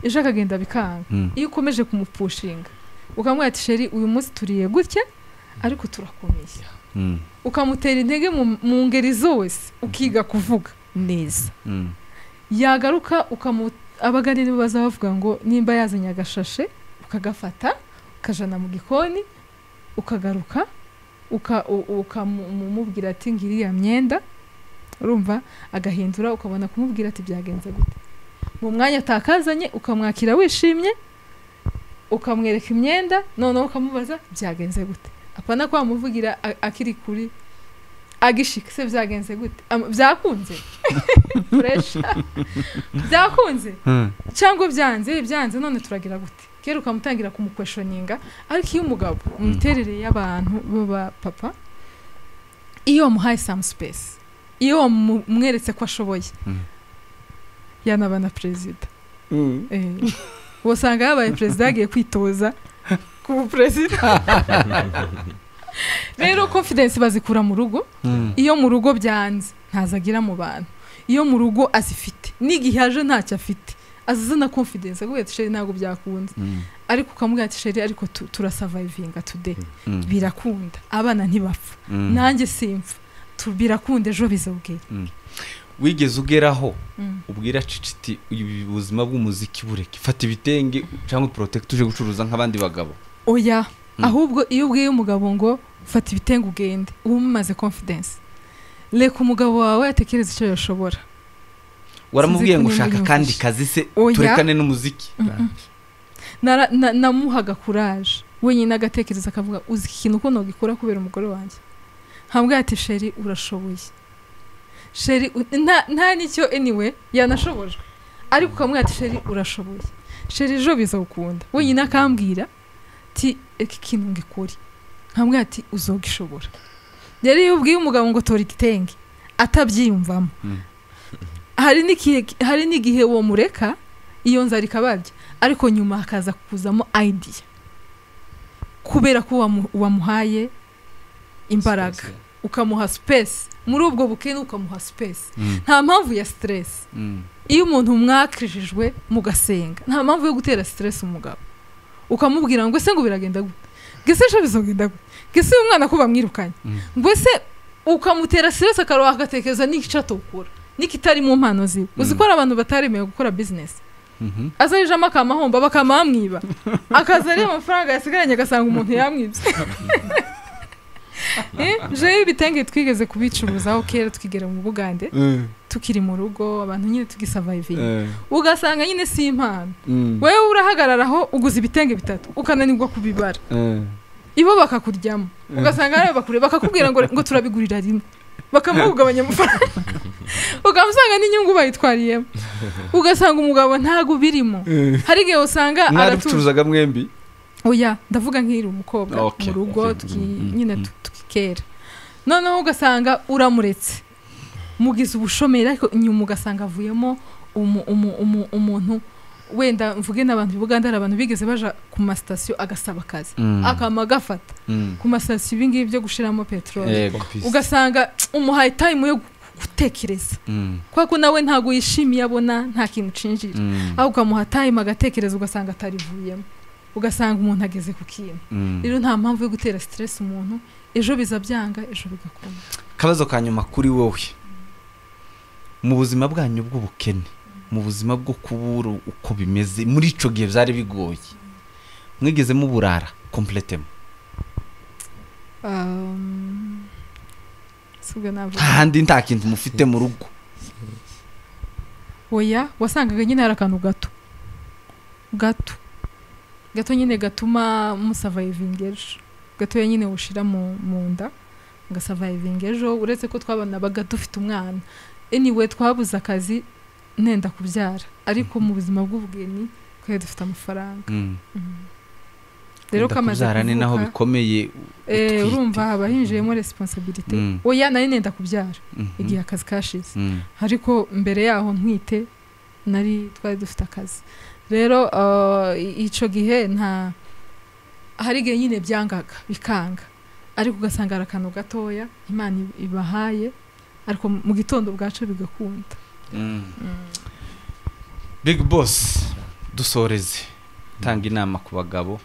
ejo akagenda bikanga iyo ukomeje kumupushinga ukamubwira ati sheri uyu munsi turiye gutya ariko turakomeye ukamutera intege mu ngeri zose ukiga kuvuga neza yagaruka abaganira baza bavuga ngo nimba yazanye agashashe ukagafata ukajana mu gikoni ukagaruka ukamubwira ati ngiriya myenda urumva agahindura ukabona kumubwira ati byagenze gute mu mwanya atakazanye ukamwakira wishimye ukamwereka imyenda noneho ukamubaza byagenze gute apana ko wamuvugira akiri kuri agishika se byagenze gute byakunze fresh byakunze cyangwa byanze none turagira gute kero ukamutangira kumukweshoninga ariko iyo umugabo umiterere y'abantu baba papa iyo muhaye some space iyo mweretse ko ashoboye yanabana president wasanga yabaye president yagiye kwitoza ku president rero confidence bazikura mu rugo iyo mu rugo byanze ntazagira mu bantu iyo mu rugo azifite n'igihe aje ntacyo afite azazana confidence aguye ati sheri ntago byakunze ariko ukamubwira ati sheri ariko turasurvivinga today birakunda abana ntibapfa nanjye simfa birakunda ejo bizobwira wigeze ugeraho ubwira Chichi ubuzima bw'umuziki bureke fata ibitenge cyangwa protect uje gucuruza nk'abandi bagabo oya ahubwo iyo ubwiye umugabo ngo fata ibitenge ugende uba umaze confidence reka umugabo wawe atekereza icyo yashobora waramubwiye ngo ushaka kandi kazi se turekane n'umuziki namuhaga courage wenyine agatekereza akavuga uzi ikintu ko nogikora kubera umugore wanjye hambwe ati sheri urashoboye sheri nta nicyo anyway yanashobojwe ariko ukamwe ati sheri urashoboye sheri ejo bizokunda wenyine akambwira ati iki kintu ngikuri hambwe ati uzogishobora rero iyo ubwiye umugabo ngo tora igitenge atabyiyumvamo hari n'igihe wo mureka iyo nzara ikababye ariko nyuma hakaza kuzamo idea kubera ko wamuhaye imbaraga ukamuha space muri ubwo bukene ukamuha space nta mpamvu ya stress iyo umuntu mwakrijijwe mugasenga nta mpamvu yo gutera stress umugabo ukamubwira ngo ese ngo biragenda gute gese ejo bizogenda gute gese umwana ko bamwirukanye ngo ese ukamutera stress akaroha agatekereza n'igicato ukora nikitari mu mpano ziwe uzikora abantu bataremeye gukora business azarije akamahomba bakamamwiba akaza ari amafaranga yasigaranye gasanga umuntu yamwibye je ibitenge twigeze kubicuruzaho kera twigera mu Bugande tukiri mu rugo abantu nyine tugisurvivinga ugasanga nyine si impano wewe urahagararaho uguza ibitenge bitatu ukananirwa kubibara ibo bakakuryamo ugasanga nawe bakakubwira ngo turabigurira rimwe bakamugabanya amafaranga ukamusanga n'inyungu bayitwariyemo ugasanga umugabo ntago birimo hari gihe usanga aratuzaga mwembi oya ndavuga nkiri umukobwa mu rugo nyine tukikera noneho ugasanga uramuretse mugize ubushomeri ariko inyuma ugasanga avuyemo umuntu wenda mvuge n'abantu b'Uganda abantu bigeze baja ku mastation agasaba akazi akamagafata ku mastation ibingibi byo gushiramo petrol ugasanga umuhaye time yo gutekereza kwako nawe ntago yishimiye abona nta kintu cinjira aho ukamuha time agatekereza ugasanga atarivuyemo ugasanga umuntu ageze ku kintu rero nta mpamvu yo gutera stress umuntu ejo bizabyanga ejo bigakunda kabazo kanyuma kuri wowe mu buzima bwanyu bw'ubukene mu buzima bwo kubura uko bimeze muri ico gihe byari bigoye mwigeze mu burara completely handi nta kintu mufite mu rugo oya wasangaga nyine hari akantu gato nyine gatuma musurvivinga ejo gato nyine ushira mu nda ngasurvivinga ejo uretse ko twabanabaga dufite umwana anyway twabuze akazi nenda kubyara ariko mu buzima bw'ubugeni kwe dufite amafaranga rero kamaze kubyara naho bikomeye urumva abahinjiyemo responsibility oya nari nenda kubyara igihe akazi kashize ariko mbere yaho ntwite nari twari dufite akazi rero ico gihe nta hari gihe nyine byangaga bikanga ariko ugasanga arakano gatoya Imana ibahaye ariko mu gitondo bwacu bigakunda Big Boss dusoreze tanga inama ku bagabo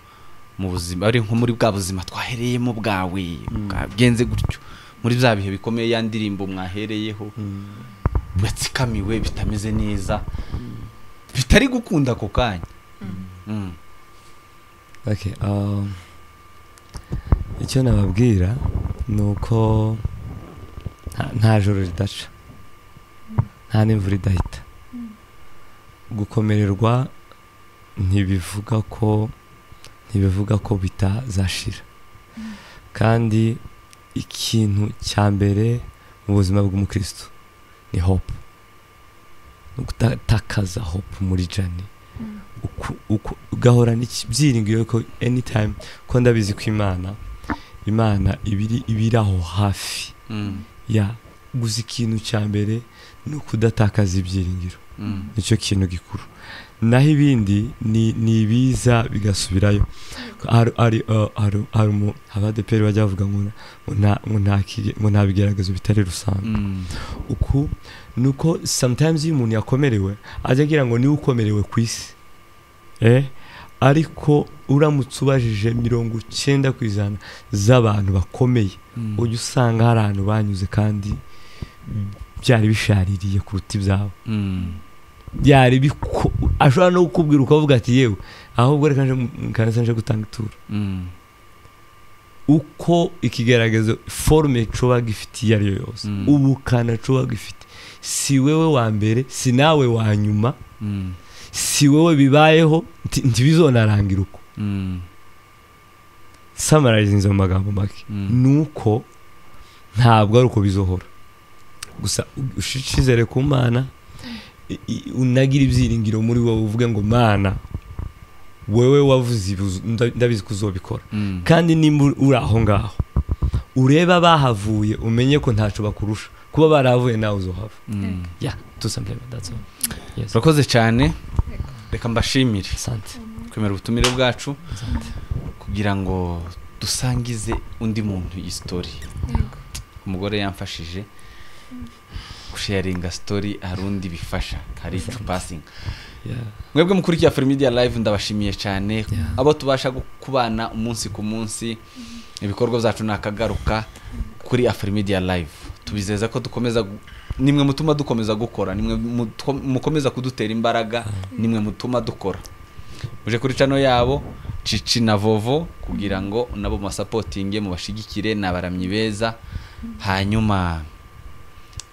mu buzima ari nko muri bwa buzima twahereyemo bwawe bwagenze gutyo muri bya bihe bikomeye ya ndirimbo mwahereyeho batsikamiwe bitameze neza bitari gukunda ko kanya Okay, icyo nababwira ni uko nta joro ridaca, nta n'imvura idahita. Gukomererwa ntibivuga ko bitazashira, kandi ikintu cya mbere mu buzima bw'umukristo ni hope, no gutakaza hope muri jani, ugahorana ibyiringiro ko anytime, ko ndabizi ko imana ibiri aho hafi. Ya gusa ikintu cya mbere ni ukudatakaza ibyiringiro, nicyo kintu gikuru. Naho ibindi ni ibiza bigasubirayo. Abadeperi bajya bavuga ngo nta bigeragezo bitari rusange. Uku nuko sometimes iyo umuntu yakomerewe ajya agira ngo niwe ukomerewe ku isi, ariko uramutse ubajije 90% z'abantu bakomeye ujya usanga hari ahantu banyuze kandi byari bishaririye kuruta ibyabo. Byari ashobora no kukubwira ukavuga ati yewe ahubwo reka nje gutanga ituro. Uko ikigaragaza forme coba gifite iyo ariyo yose, ubukana coba gifite, si wewe wa mbere, si nawe wa nyuma, si wewe bibayeho, ntibizonarangira uko. Summarizing izo magambo make nuko ntabwo ari uko bizohora, gusa ushishizere ku Mana, unagira ibyiringiro muri wowe, uvuge ngo Mana wewe wavuze ndabizi kuzobikora. Kandi nimba uri aho ngaho ureba bahavuye, umenye ko ntaco bakurusha, kuba barahavuye nawe uzohava. Tout simplement, that's all. Yes. Urakoze cyane, reka mbashimire. Asante. Kwemera ubutumire bwacu kugira ngo dusangize undi muntu iyi story. Umugore yamfashije sharinga story, harundi bifasha, hari passing. Mwebwe mukurikiye AFRIMEDIA live, ndabashimiye cyane. Abo tubasha kubana umunsi ku munsi, ibikorwa byacu nakagaruka kuri AFRIMEDIA live. Tubizeza ko dukomeza, nimwe mutuma dukomeza gukora, nimwe mukomeza kudutera imbaraga, nimwe mutuma dukora. Muje kuri channel yabo Chichi na Vovo kugira ngo nabo masupportinge mubashigikire, nabaramyi beza, hanyuma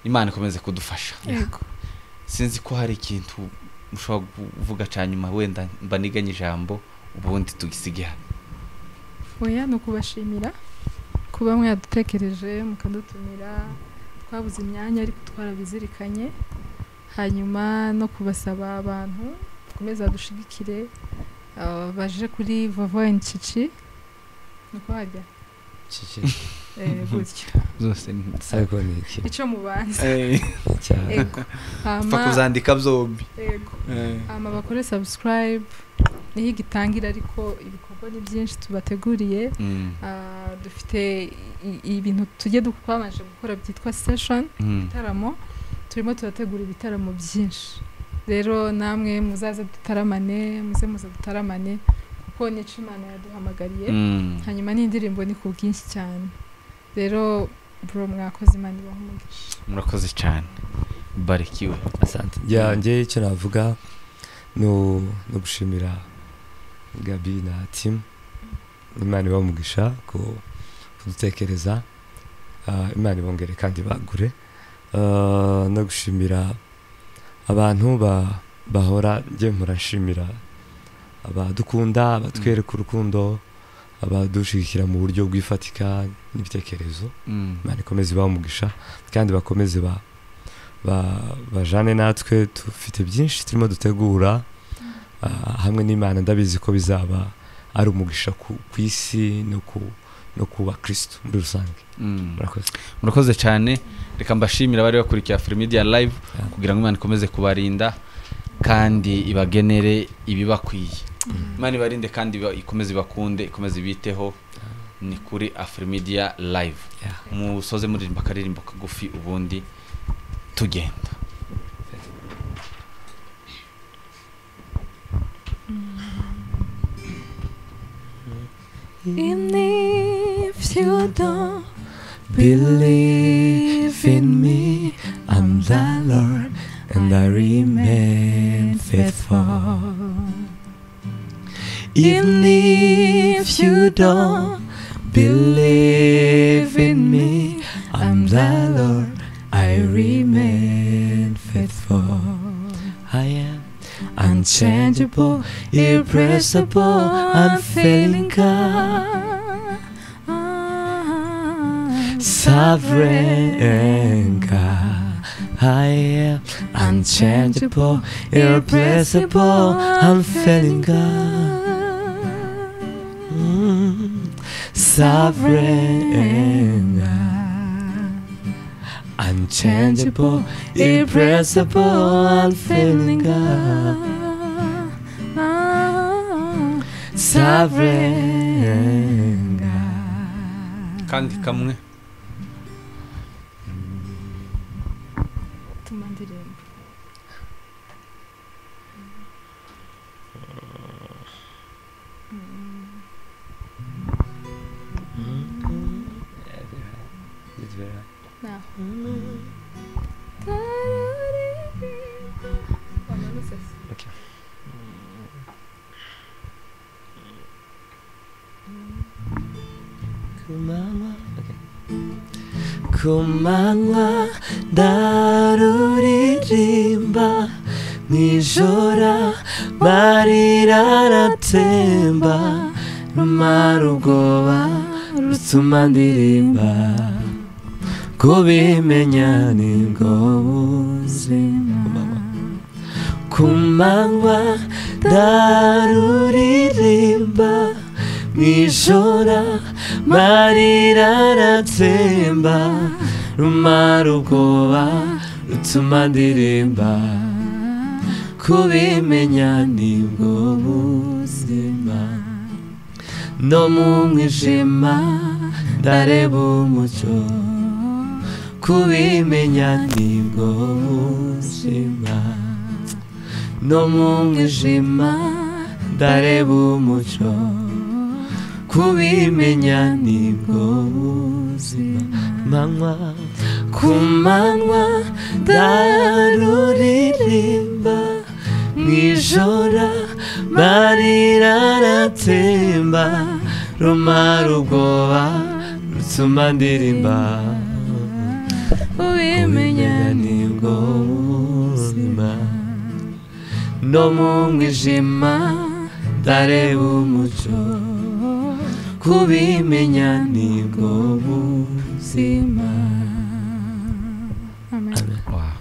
Imana ikomeze kudufasha. Sinzi ko hari ikintu mushobora kuvuga cyanyuma, wenda mbaniganye ijambo ubundi tugisige hano. Oya, no kubashimira kuba mwadutekereje mukadutumira, twabuze imyanya ariko twarabizirikanye, hanyuma no kubasaba abantu dukomeza dushigikire, baje kuri Vovo and Chichi. Nuko hajya Chichi gutyo zose ariko ni iki icyo mubanza. Ego fakuzandika byombi. Bakore subscribe, niho gitangira, ariko ibikorwa ni byinshi tubateguriye. Dufite ibintu tujye twabanje gukora byitwa session, ibitaramo. Turimo turategura ibitaramo byinshi, rero namwe muzaza dutaramane, muze dutaramane, kuko nico Imana yaduhamagariye. Hanyuma n'indirimbo ni ku bwinshi cyane. Rero bro, mwakoze, Imana ibahe umugisha. Murakoze cyane, barikiwe. Asante. Njye icyo navuga no gushimira Gabi na team. Imana ibahe umugisha ko kudutekereza, Imana ibongere kandi bagure. No gushimira abantu bahora, njye murashimira abadukunda, abatwereka urukundo, abadushigikira mu buryo bw'ifatika n'ibitekerezo. Imana ikomeze ibahe umugisha kandi bakomeze bajane natwe. Dufite byinshi turimo dutegura hamwe n'Imana, ndabizi ko bizaba ari umugisha ku isi no kuba Kristo muri rusange. Murakoze cyane, reka mbashimira bari bakurikiye AFRIMEDIA live kugira ngo Imana ikomeze kubarinda kandi ibagenere ibibakwiye. Imana ibarinde kandi ikomeze ibakunde, ikomeze ibiteho. Ni kuri AFRIMEDIA live. Musoze muririmba akaririmbo kagufi ubundi tugenda. Even if you don't believe in me, I'm the Lord and I remain faithful. Even if if you don't believe in me, I'm the Lord, I remain faithful. I am unchangeable, irrepressible, unfailing God, sovereign God. I am unchangeable, irrepressible, unfailing God, sovereign God, unchangeable, irrepressible, unfailing God, sovereign God. kandi kamwe tumandirimba Okay. Kumanywa daruririmba nijora marira aratemba rumara ubwoba rutuma ndirimba kubimenya nibwo buzima. Kumanywa daruririmba nijora marira aratemba rumara ubwoba rutuma ndirimba kubimenya nibwo buzima. No mu mwijima ndareba umucyo kubimenya nibwo buzima. No mu mwijima ndareba umucyo kubimenya nibwo buzima. Manywa kumanywa daruririmba nijora marira aratemba rumara ubwoba rutuma ndirimba kubimenya nibwo buzima. No mu mwijima ndareba umucyo kubimenya nibwo buzima. Amen. wow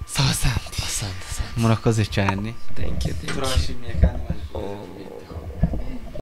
sawa asante murakoze cyane Thank you. turabashimiye kandi